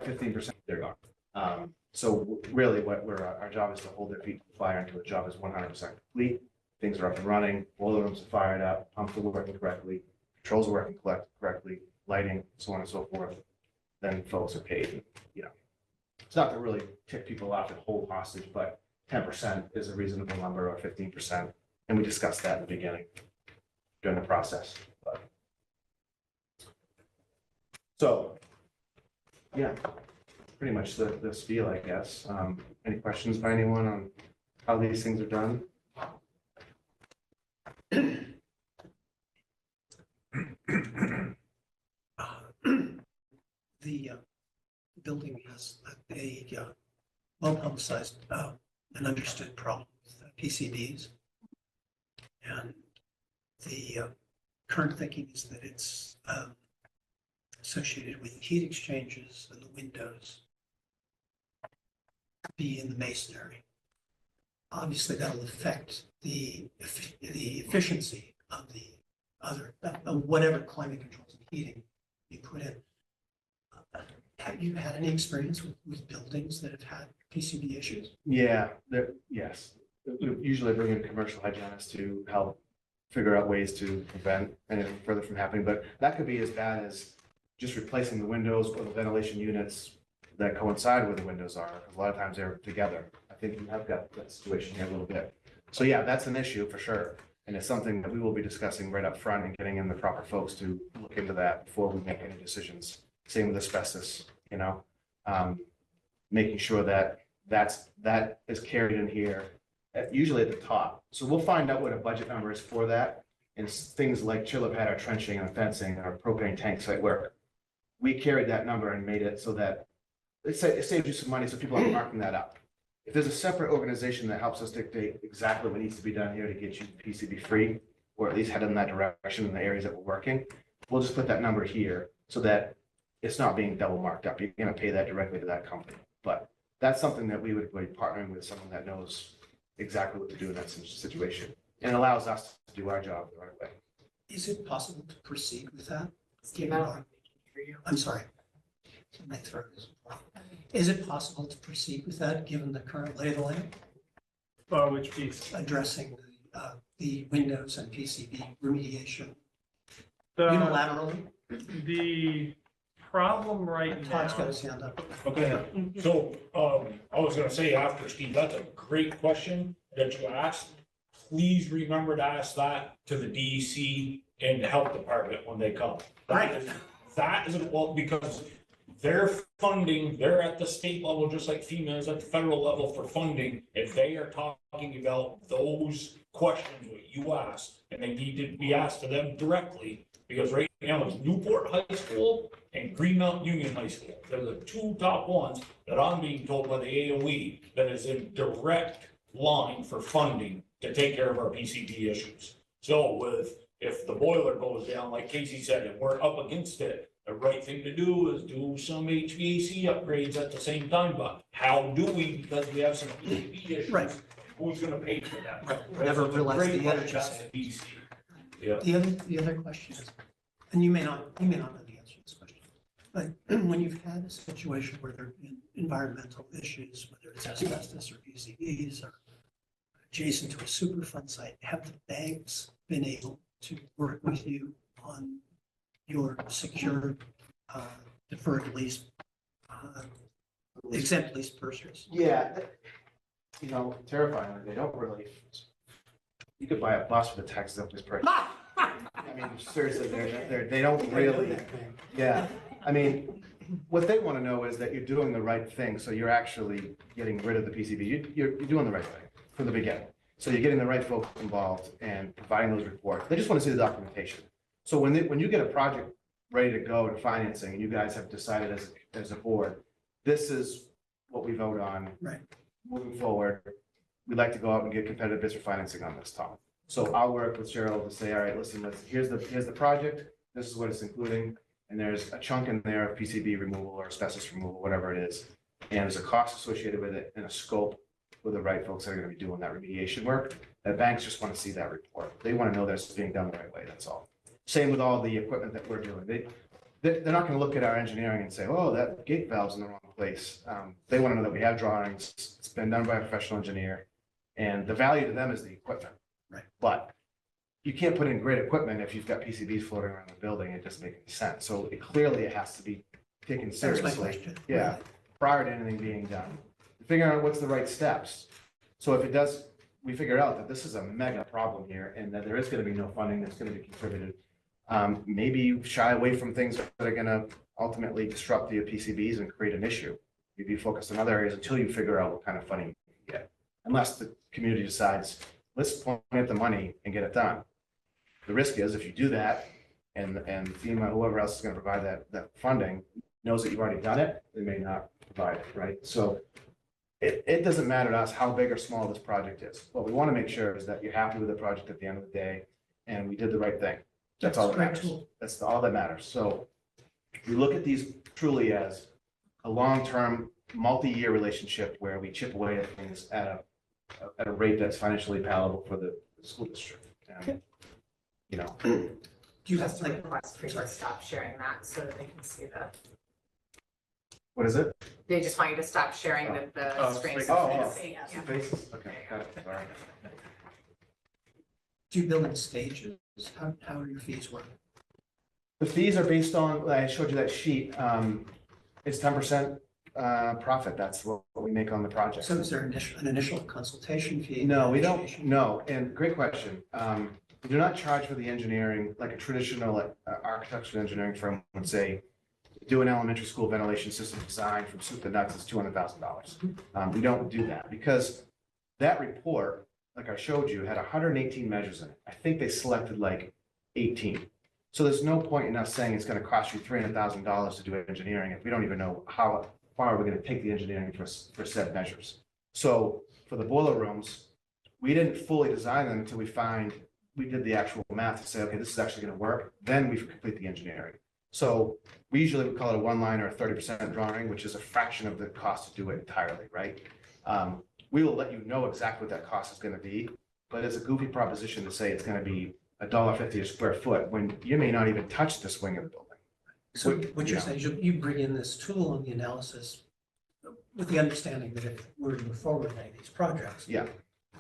15%, they're gone. So really what our job is to hold their feet to the fire until the job is 100% complete. Things are up and running, boiler rooms are fired up, pumps are working correctly, controls are working correctly, lighting, so on and so forth. Then folks are paid. It's not to really tick people off and hold hostage, but 10% is a reasonable number, or 15%. And we discussed that in the beginning during the process. So, yeah, pretty much the spiel, I guess. Any questions by anyone on how these things are done? The building has a well-publicized and understood problem with PCBs. And the current thinking is that it's associated with heat exchangers and the windows be in the masonry. Obviously, that'll affect the efficiency of the other, whatever climate controls and heating you put in. Have you had any experience with buildings that have had PCB issues? Yeah, yes. We usually bring in commercial hygienists to help figure out ways to prevent anything further from happening, but that could be as bad as just replacing the windows or the ventilation units that coincide where the windows are. A lot of times they're together. I think you have got that situation here a little bit. So yeah, that's an issue for sure. And it's something that we will be discussing right up front and getting in the proper folks to look into that before we make any decisions. Same with asbestos, making sure that that is carried in here, usually at the top. So we'll find out what a budget number is for that. And things like chiller pad or trenching or fencing or propane tank site work. We carried that number and made it so that it saves you some money, so people aren't marking that up. If there's a separate organization that helps us dictate exactly what needs to be done here to get you PCB free, or at least head in that direction in the areas that we're working, we'll just put that number here so that it's not being double marked up. You're gonna pay that directly to that company. But that's something that we would be partnering with someone that knows exactly what to do in that situation. And it allows us to do our job the right way. Is it possible to proceed with that? Steve, I'm sorry. My throat is. Is it possible to proceed with that, given the current lay of the land? Which piece? Addressing the windows and PCB remediation The, unilaterally? the problem right Todd's got now, his hand up. Okay, so, I was gonna say after Steve, that's a great question that you asked. Please remember to ask that to the DEC and the health department when they come. That is, well, because their funding, they're at the state level, just like FEMA is at the federal level for funding. If they are talking about those questions, what you asked, and they need to be asked to them directly, because right now it's Newport High School and Green Mountain Union High School. They're the two top ones that I'm being told by the AOE that is in direct line for funding to take care of our PCB issues. So if the boiler goes down, like Casey said, and we're up against it, the right thing to do is do some HVAC upgrades at the same time, but how do we, because we have some PCB issues? Right. Who's gonna pay for that? Never That's a realized great the energy question. savings. Yeah. The other question is, and you may not know the answer to this question, but when you've had a situation where there have been environmental issues, whether it's asbestos or PCBs or adjacent to a Superfund site, have the banks been able to work with you on your secured, deferred lease, exempt lease purchase? Yeah, terrifying. They don't really. You could buy a bus with a tax exempt lease price. I mean, seriously, they don't really. Yeah, I mean, what they want to know is that you're doing the right thing. So you're actually getting rid of the PCB. You're doing the right thing from the beginning. So you're getting the right folks involved and providing those reports. They just want to see the documentation. So when you get a project ready to go to financing and you guys have decided as a board, this is what we vote on. Right. Moving forward, we'd like to go out and get competitive bids for financing on this, Tom. So I'll work with Cheryl to say, all right, listen, here's the project. This is what it's including. And there's a chunk in there of PCB removal or asbestos removal, whatever it is. And there's a cost associated with it and a scope with the right folks that are going to be doing that remediation work. The banks just want to see that report. They want to know that it's being done the right way. That's all. Same with all the equipment that we're doing. They're not going to look at our engineering and say, oh, that gate valve's in the wrong place. They want to know that we have drawings. It's been done by a professional engineer. And the value to them is the equipment. Right. But you can't put in great equipment if you've got PCBs floating around the building. It doesn't make any sense. So it has to be taken That's my seriously. question. Yeah, prior to anything being done. Figuring out what's the right steps. So if it does, we figure out that this is a mega problem here and that there is going to be no funding that's going to be contributed. Maybe shy away from things that are going to ultimately disrupt the PCBs and create an issue. Maybe focus on other areas until you figure out what kind of funding you can get. Unless the community decides, let's point at the money and get it done. The risk is if you do that and FEMA, whoever else is going to provide that funding knows that you've already done it, they may not provide it, right? So it doesn't matter to us how big or small this project is. What we want to make sure is that you're happy with the project at the end of the day and we did the right thing. That's all that Great matters. tool. That's all that matters. So we look at these truly as a long-term, multi-year relationship where we chip away at things at a rate that's financially palatable for the school district. And, you know, Do you Just have a like, request for you sorry. to stop sharing that so that they can see the, what is it? they just want you to stop sharing the Oh, screen. oh, so they can oh. see. Yeah. Faces? Okay, got it. Sorry. do you bill in stages? How are your fees work? The fees are based on, I showed you that sheet, it's 10% profit. That's what we make on the project. So is there an initial consultation fee? No, we don't, negotiation? no, and great question. We do not charge for the engineering like a traditional architectural engineering firm would say. Do an elementary school ventilation system design from soup to nuts is $200,000. We don't do that because that report, like I showed you, had 118 measures in it. I think they selected like 18. So there's no point in us saying it's going to cost you $300,000 to do engineering if we don't even know how far we're going to take the engineering for said measures. So for the boiler rooms, we didn't fully design them until we did the actual math to say, okay, this is actually going to work. Then we complete the engineering. So we usually would call it a one-line or a 30% drawing, which is a fraction of the cost to do it entirely, right? We will let you know exactly what that cost is going to be, but it's a goofy proposition to say it's going to be $1.50 a square foot when you may not even touch the wing of the building. So what you're Yeah. saying is you bring in this tool on the analysis with the understanding that if we're to move forward with any of these projects. Yeah.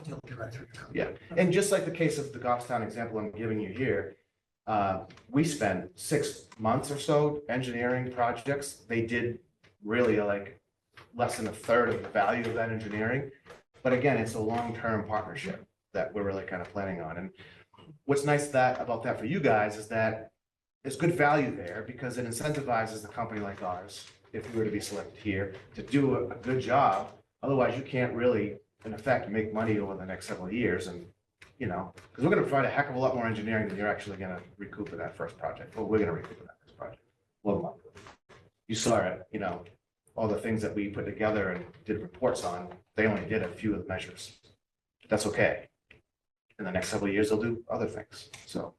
You'll be right through your company. Yeah, and just like the case of the Goffstown example I'm giving you here, we spent 6 months or so engineering projects. They did really like less than a third of the value of that engineering. But again, it's a long-term partnership that we're really kind of planning on. And what's nice about that for you guys is that there's good value there because it incentivizes a company like ours, if we were to be selected here, to do a good job. Otherwise, you can't really, in effect, make money over the next several years. And, you know, because we're going to provide a heck of a lot more engineering than you're actually going to recoup in that first project. Well, we're going to recoup in that first project. Well, you saw it, you know, all the things that we put together and did reports on, they only did a few of the measures. That's okay. In the next several years, they'll do other things. So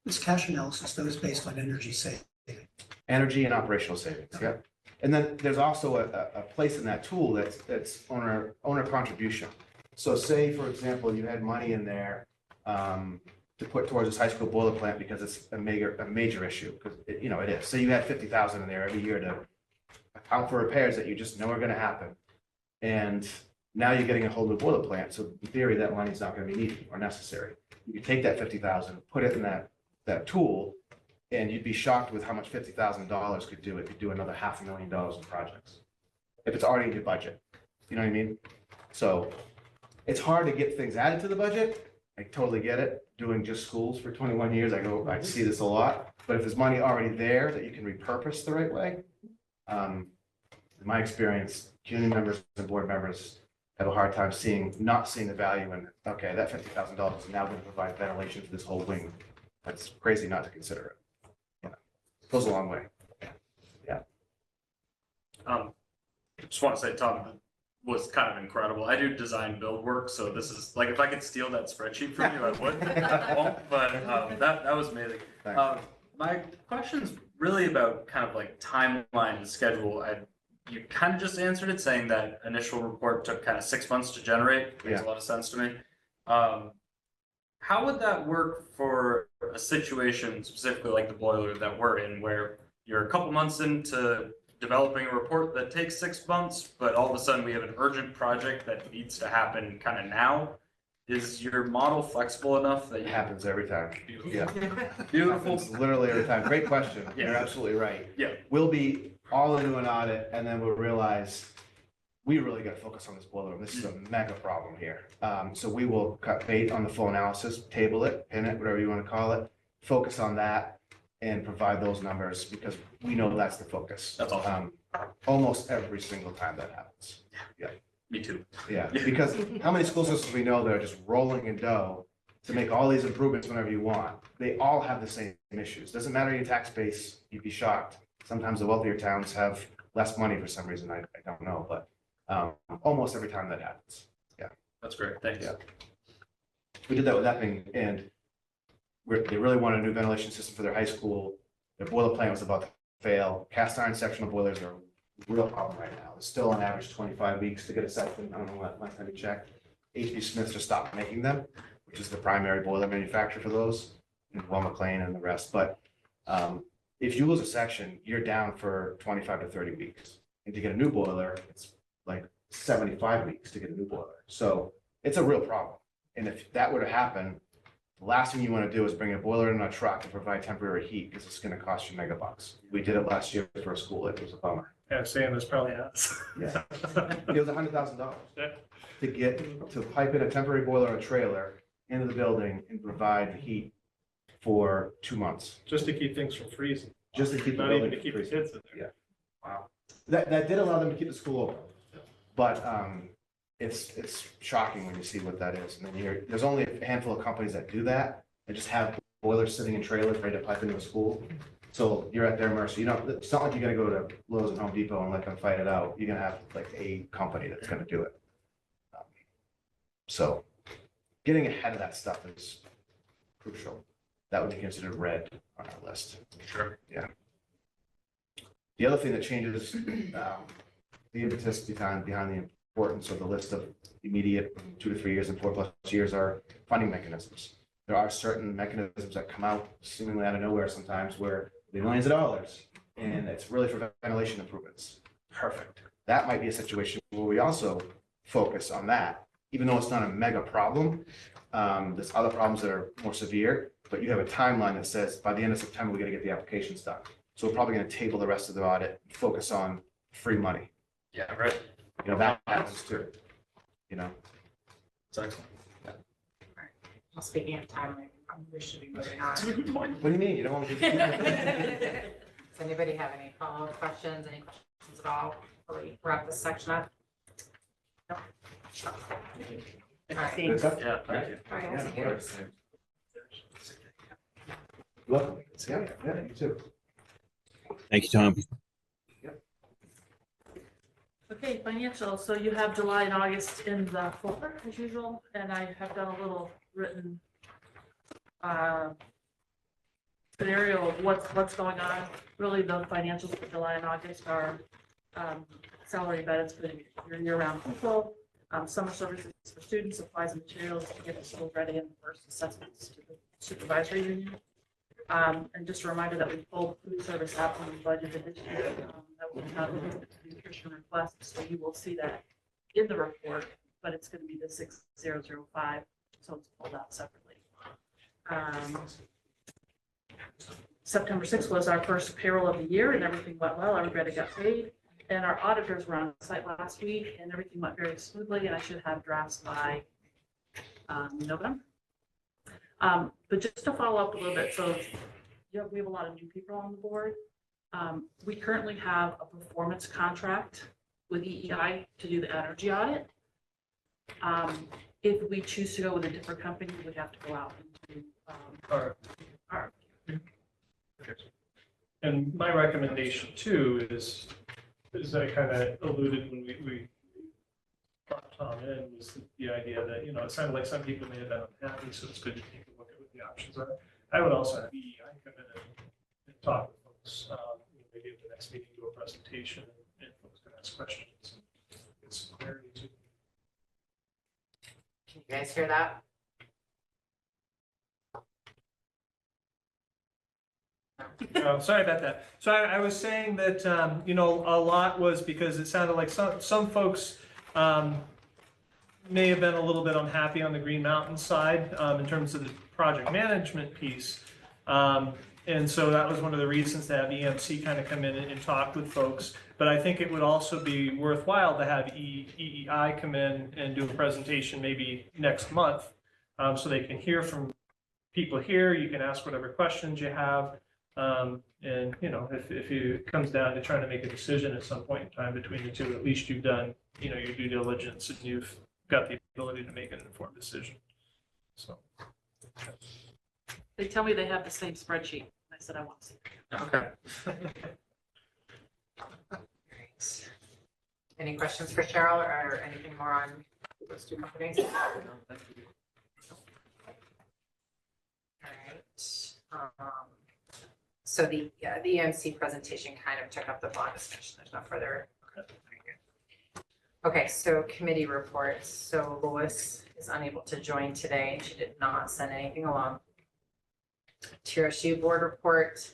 This cash analysis, though, is based on energy saving. energy and operational savings, yeah. And then there's also a place in that tool that's owner contribution. So say, for example, you had money in there to put towards this high school boiler plant because it's a major issue, because you know it is. Say you had 50,000 in there every year to account for repairs that you just know are going to happen, and now you're getting a whole new boiler plant. So in theory, that money's not going to be needed or necessary. You could take that 50,000, put it in that tool, and you'd be shocked with how much $50,000 could do. It could do another $500,000 in projects if it's already in your budget. You know what I mean? So it's hard to get things added to the budget. I totally get it. Doing just schools for 21 years, I see this a lot. But if there's money already there that you can repurpose the right way, in my experience, community members and board members have a hard time not seeing the value in, okay, that $50,000 is now going to provide ventilation for this whole wing. That's crazy not to consider it. Goes a long way. Just want to say, Tom was kind of incredible. I do design build work, so this is like, if I could steal that spreadsheet from you, I would. I won't, but that was amazing. Thanks. My question's really about kind of like timeline and schedule. You kind of just answered it, saying that initial report took kind of 6 months to generate. Makes a lot of sense to me. How would that work for a situation specifically like the boiler that we're in, where you're a couple months into developing a report that takes 6 months, but all of a sudden we have an urgent project that needs to happen kind of now? Is your model flexible enough that It you happens every time. Yeah. Beautiful. Happens literally every time. Great question. Yeah. You're absolutely right. Yeah. We'll be all into an audit and then we'll realize we really got to focus on this boiler room. This is a mega problem here. So we will cut bait on the full analysis, table it, pin it, whatever you want to call it, focus on that and provide those numbers because we know that's the focus. That's awesome. Almost every single time that happens. Yeah. Me too. Yeah, because how many school systems we know that are just rolling in dough to make all these improvements whenever you want? They all have the same issues. Doesn't matter your tax base, you'd be shocked. Sometimes the wealthier towns have less money for some reason. I don't know, but almost every time that happens. Yeah. That's great. Thanks. Yeah. We did that with Epping and they really want a new ventilation system for their high school. Their boiler plant was about to fail. Cast iron sectional boilers are a real problem right now. It's still on average 25 weeks to get a section. I don't know what last time we checked. HB Smith just stopped making them, which is the primary boiler manufacturer for those, and Well McLean and the rest. But if you lose a section, you're down for 25 to 30 weeks. And to get a new boiler, it's like 75 weeks to get a new boiler. So it's a real problem. And if that were to happen, the last thing you want to do is bring a boiler in a truck and provide temporary heat because it's going to cost you $megabucks. We did it last year for a school. It was a bummer. Yeah, Sam, this probably has. Yeah. It was $100,000 to get, to pipe in a temporary boiler or a trailer into the building and provide the heat for 2 months. Just to keep things from freezing. Just to keep the Not even building to keep the freezing. kids in there. Wow. That did allow them to keep the school open. But it's shocking when you see what that is. And then there's only a handful of companies that do that. They just have boilers sitting in trailers ready to pipe into a school. So you're at their mercy. You know, it's not like you're gonna go to Lowe's and Home Depot and let them fight it out. You're gonna have like a company that's gonna do it. So getting ahead of that stuff is crucial. That would be considered red on our list. Sure. Yeah. The other thing that changes the impetus behind the importance of the list of immediate 2 to 3 years and 4+ years are funding mechanisms. There are certain mechanisms that come out seemingly out of nowhere sometimes where they're millions of dollars and it's really for ventilation improvements. Perfect. That might be a situation where we also focus on that, even though it's not a mega problem. There's other problems that are more severe, but you have a timeline that says by the end of September, we got to get the applications done. So we're probably going to table the rest of the audit, focus on free money. Yeah, right. You know, that happens too, you know? It's excellent. Well, speaking of time, we should be moving on. What do you mean? You don't want to? Does anybody have any follow-up questions, any questions at all before we wrap this section up? No? All right. Good stuff? Yeah, thank you. All right, Yeah, see of you. course. Welcome. Yeah, you too. Thank you, Tom. Okay, financial, so you have July and August in the folder as usual, and I have done a little written scenario of what's going on. Really, the financials for July and August are salary benefits for your year-round people, summer services for students, supplies and materials to get the school ready, and first assessments to the supervisory union. And just a reminder that we pulled food service out from the budget this year. That will not be the nutrition requests, so you will see that in the report, but it's going to be the 6005, so it's pulled out separately. September 6th was our first payroll of the year, and everything went well. Everybody got paid, and our auditors were on site last week, and everything went very smoothly. And I should have drafts by November. But just to follow up a little bit, so we have a lot of new people on the board. We currently have a performance contract with EEI to do the energy audit. If we choose to go with a different company, we have to go out and do our. And my recommendation too is I kind of alluded when we brought Tom in, was the idea that, you know, it sounded like some people may have been unhappy, so it's good to take a look at what the options are. I would also have EEI come in and talk with folks, maybe at the next meeting, do a presentation, and folks can ask questions and get some clarity too. Can you guys hear that? Sorry about that. So I was saying that, you know, a lot was because it sounded like some folks may have been a little bit unhappy on the Green Mountain side in terms of the project management piece. And so that was one of the reasons to have EMC kind of come in and talk with folks. But I think it would also be worthwhile to have EEI come in and do a presentation maybe next month so they can hear from people here. You can ask whatever questions you have. And, you know, if it comes down to trying to make a decision at some point in time between the two, at least you've done, you know, your due diligence and you've got the ability to make an informed decision. So. They tell me they have the same spreadsheet. I said I want to see it. Okay. Any questions for Cheryl or anything more on those two companies? All right. So the EMC presentation kind of took up the bond discussion. There's no further. Okay, so committee reports. So Lois is unable to join today. She did not send anything along. TRSU board report.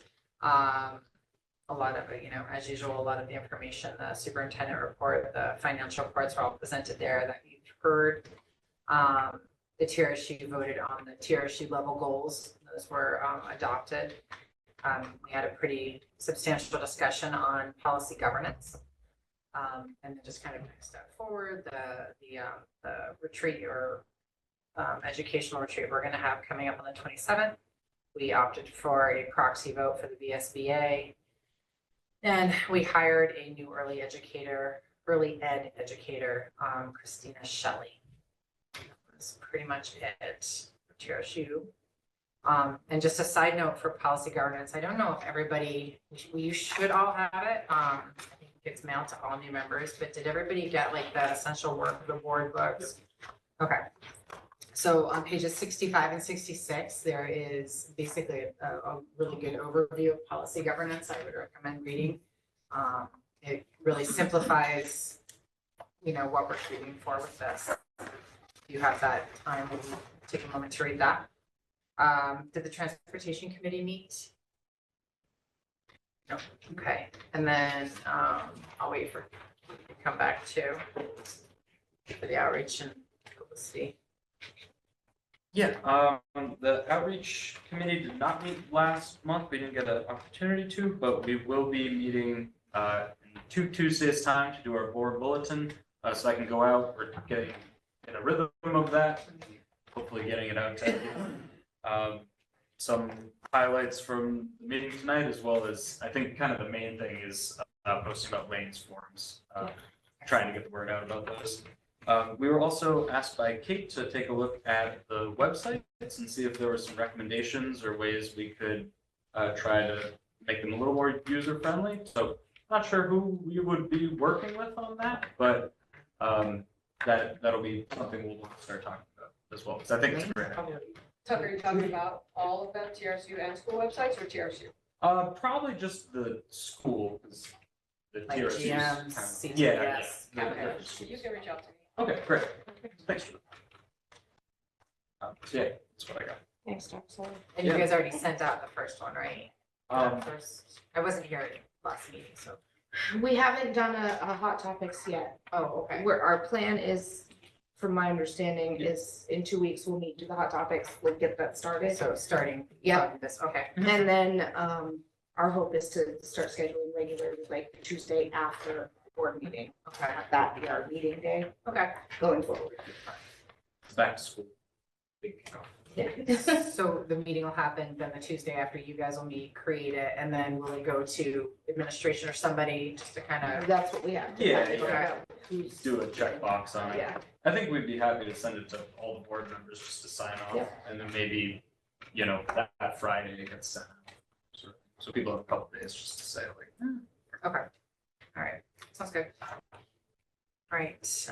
A lot of it, as usual, a lot of the information, the superintendent report, the financial reports are all presented there that you've heard. The TRSU voted on the TRSU level goals. Those were adopted. We had a pretty substantial discussion on policy governance. And then just kind of next step forward, the retreat or educational retreat we're going to have coming up on the 27th. We opted for a proxy vote for the VSBA. And we hired a new early ed educator, Christina Shelley. That's pretty much it for TRSU. And just a side note for policy governance, I don't know if everybody, you should all have it. I think it's mailed to all new members, but did everybody get like the essential work of the board books? Okay. So on pages 65 and 66, there is basically a really good overview of policy governance. I would recommend reading. It really simplifies, what we're shooting for with this. If you have that time, we'll take a moment to read that. Did the transportation committee meet? No. Okay. And then I'll wait for you to come back to for the outreach and we'll see. Yeah, the outreach committee did not meet last month. We didn't get an opportunity to, but we will be meeting in 2 Tuesdays' time to do our board bulletin. So I can go out. We're getting in a rhythm of that, hopefully getting it out to everyone. Some highlights from the meeting tonight, as well as I think kind of the main thing is posting about Lane's forums, trying to get the word out about those. We were also asked by Kate to take a look at the websites and see if there were some recommendations or ways we could try to make them a little more user friendly. So not sure who we would be working with on that, but that'll be something we'll start talking about as well, because I think it's a great idea. Tucker, you're talking about all of them, TRSU and school websites, or TRSU? Probably just the school, because the Like TRC. GMs, Yeah. CTS. Yeah. Okay, you can reach out to me. Okay, great. Thanks for that. So yeah, that's what I got. Thanks, Dr. And you guys already sent out the first one, right? Um, First, I wasn't here last meeting, so. We haven't done a hot topics yet. Oh, okay. Where our plan is, from my understanding, is in 2 weeks, we'll meet to the hot topics, we'll get that started. So starting. Yep. This, okay. And then, our hope is to start scheduling regularly, like Tuesday after board meeting. Okay. Have that be our meeting day Okay. going forward. Back to school. Big kickoff. So the meeting will happen, then the Tuesday after you guys will meet, create it, and then will it go to administration or somebody just to kind of? That's what we have. Yeah, Okay. Do a checkbox on it. Yeah. I think we'd be happy to send it to all the board members just to sign off, Yep. and then maybe, that Friday it gets sent out. So people have a couple days just to say like. Okay. All right. Sounds good. All right,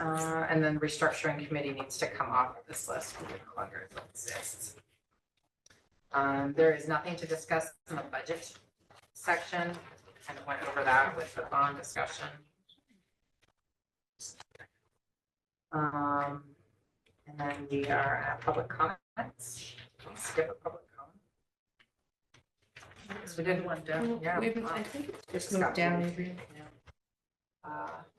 and then restructuring committee needs to come off of this list. It no longer exists. There is nothing to discuss in the budget section. Kind of went over that with the bond discussion. And then we are at public comments. Can we skip a public comment? We did one down, yeah. I think it's just moved down. Adrian.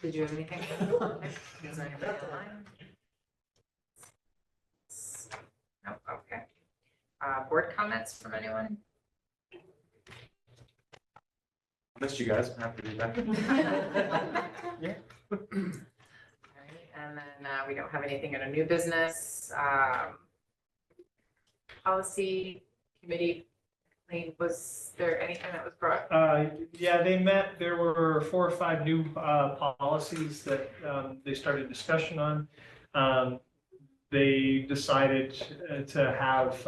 Did you have anything? Is there anybody online? No, okay. Board comments from anyone? Missed you guys. I'm happy to be back. Yeah. All right, and then we don't have anything in a new business. Policy committee, was there anything that was brought? Yeah, they met, there were 4 or 5 new policies that they started discussion on. They decided to have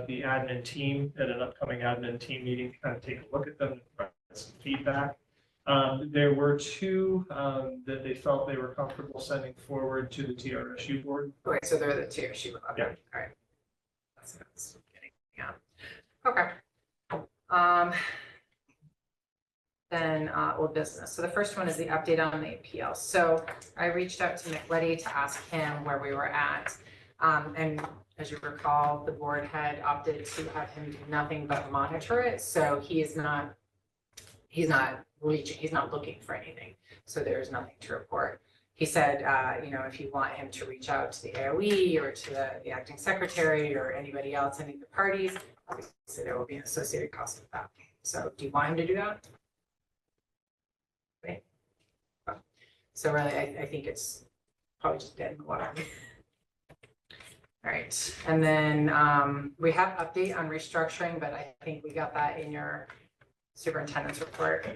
the admin team at an upcoming admin team meeting kind of take a look at them, and provide some feedback. There were 2 that they felt they were comfortable sending forward to the TRSU board. Okay, so they're the TRSU. Okay, Yeah. all right. That's what I was getting, yeah. Okay. Then old business. So the first one is the update on the appeal. So I reached out to Nick Letty to ask him where we were at. And as you recall, the board had opted to have him do nothing but monitor it. So he's not looking for anything. So there's nothing to report. He said, if you want him to reach out to the AOE or to the acting secretary or anybody else, any of the parties, obviously there will be an associated cost with that. So do you want him to do that? Okay. So really, I think it's probably just dead in the water. All right, and then we have update on restructuring, but I think we got that in your superintendent's report.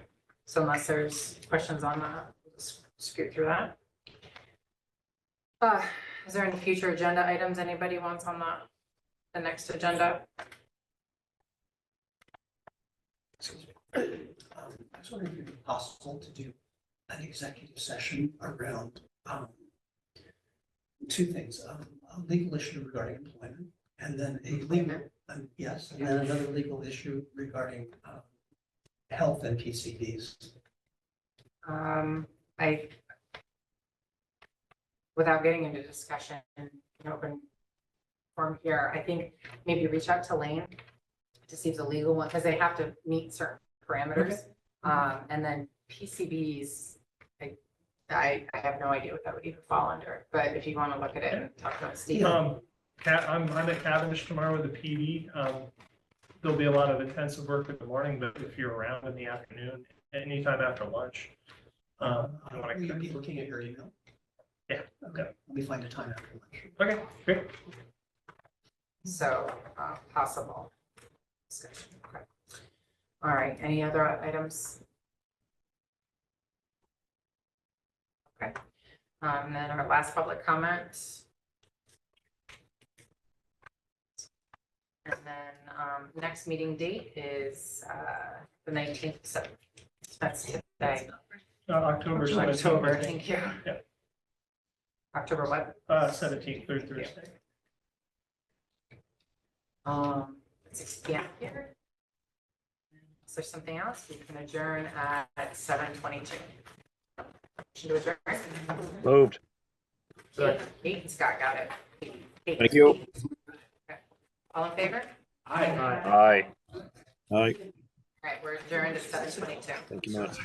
So unless there's questions on that, we'll just scoot through that. Is there any future agenda items anybody wants on the next agenda? Excuse me. I was wondering if it would be possible to do an executive session around two things, a legal issue regarding employment, and then a legal, yes, and then another legal issue regarding health and PCBs. Without getting into discussion in open forum here, I think maybe reach out to Lane to see if the legal one, because they have to meet certain parameters. And then PCBs, I have no idea what that would even fall under, but if you want to look at it and talk about Steve. I'm at Cavendish tomorrow with the PD. There'll be a lot of intensive work in the morning, but if you're around in the afternoon, anytime after lunch. Will you be looking at your email? Yeah. Okay, let me find a time after lunch. Okay, great. So possible discussion. Okay. All right, any other items? Okay, and then our last public comment. And then next meeting date is the 19th, so that's today. October 17th. October, thank you. Yeah. October what? 17th, third Thursday. 6 p.m. here. Is there something else? We can adjourn at 7:22. Motion to adjourn. Moved. Kate, Scott got it. Kate. Thank you. Okay. All in favor? Aye. Aye. Aye. All right, we're adjourned at 7:22. Thank you much.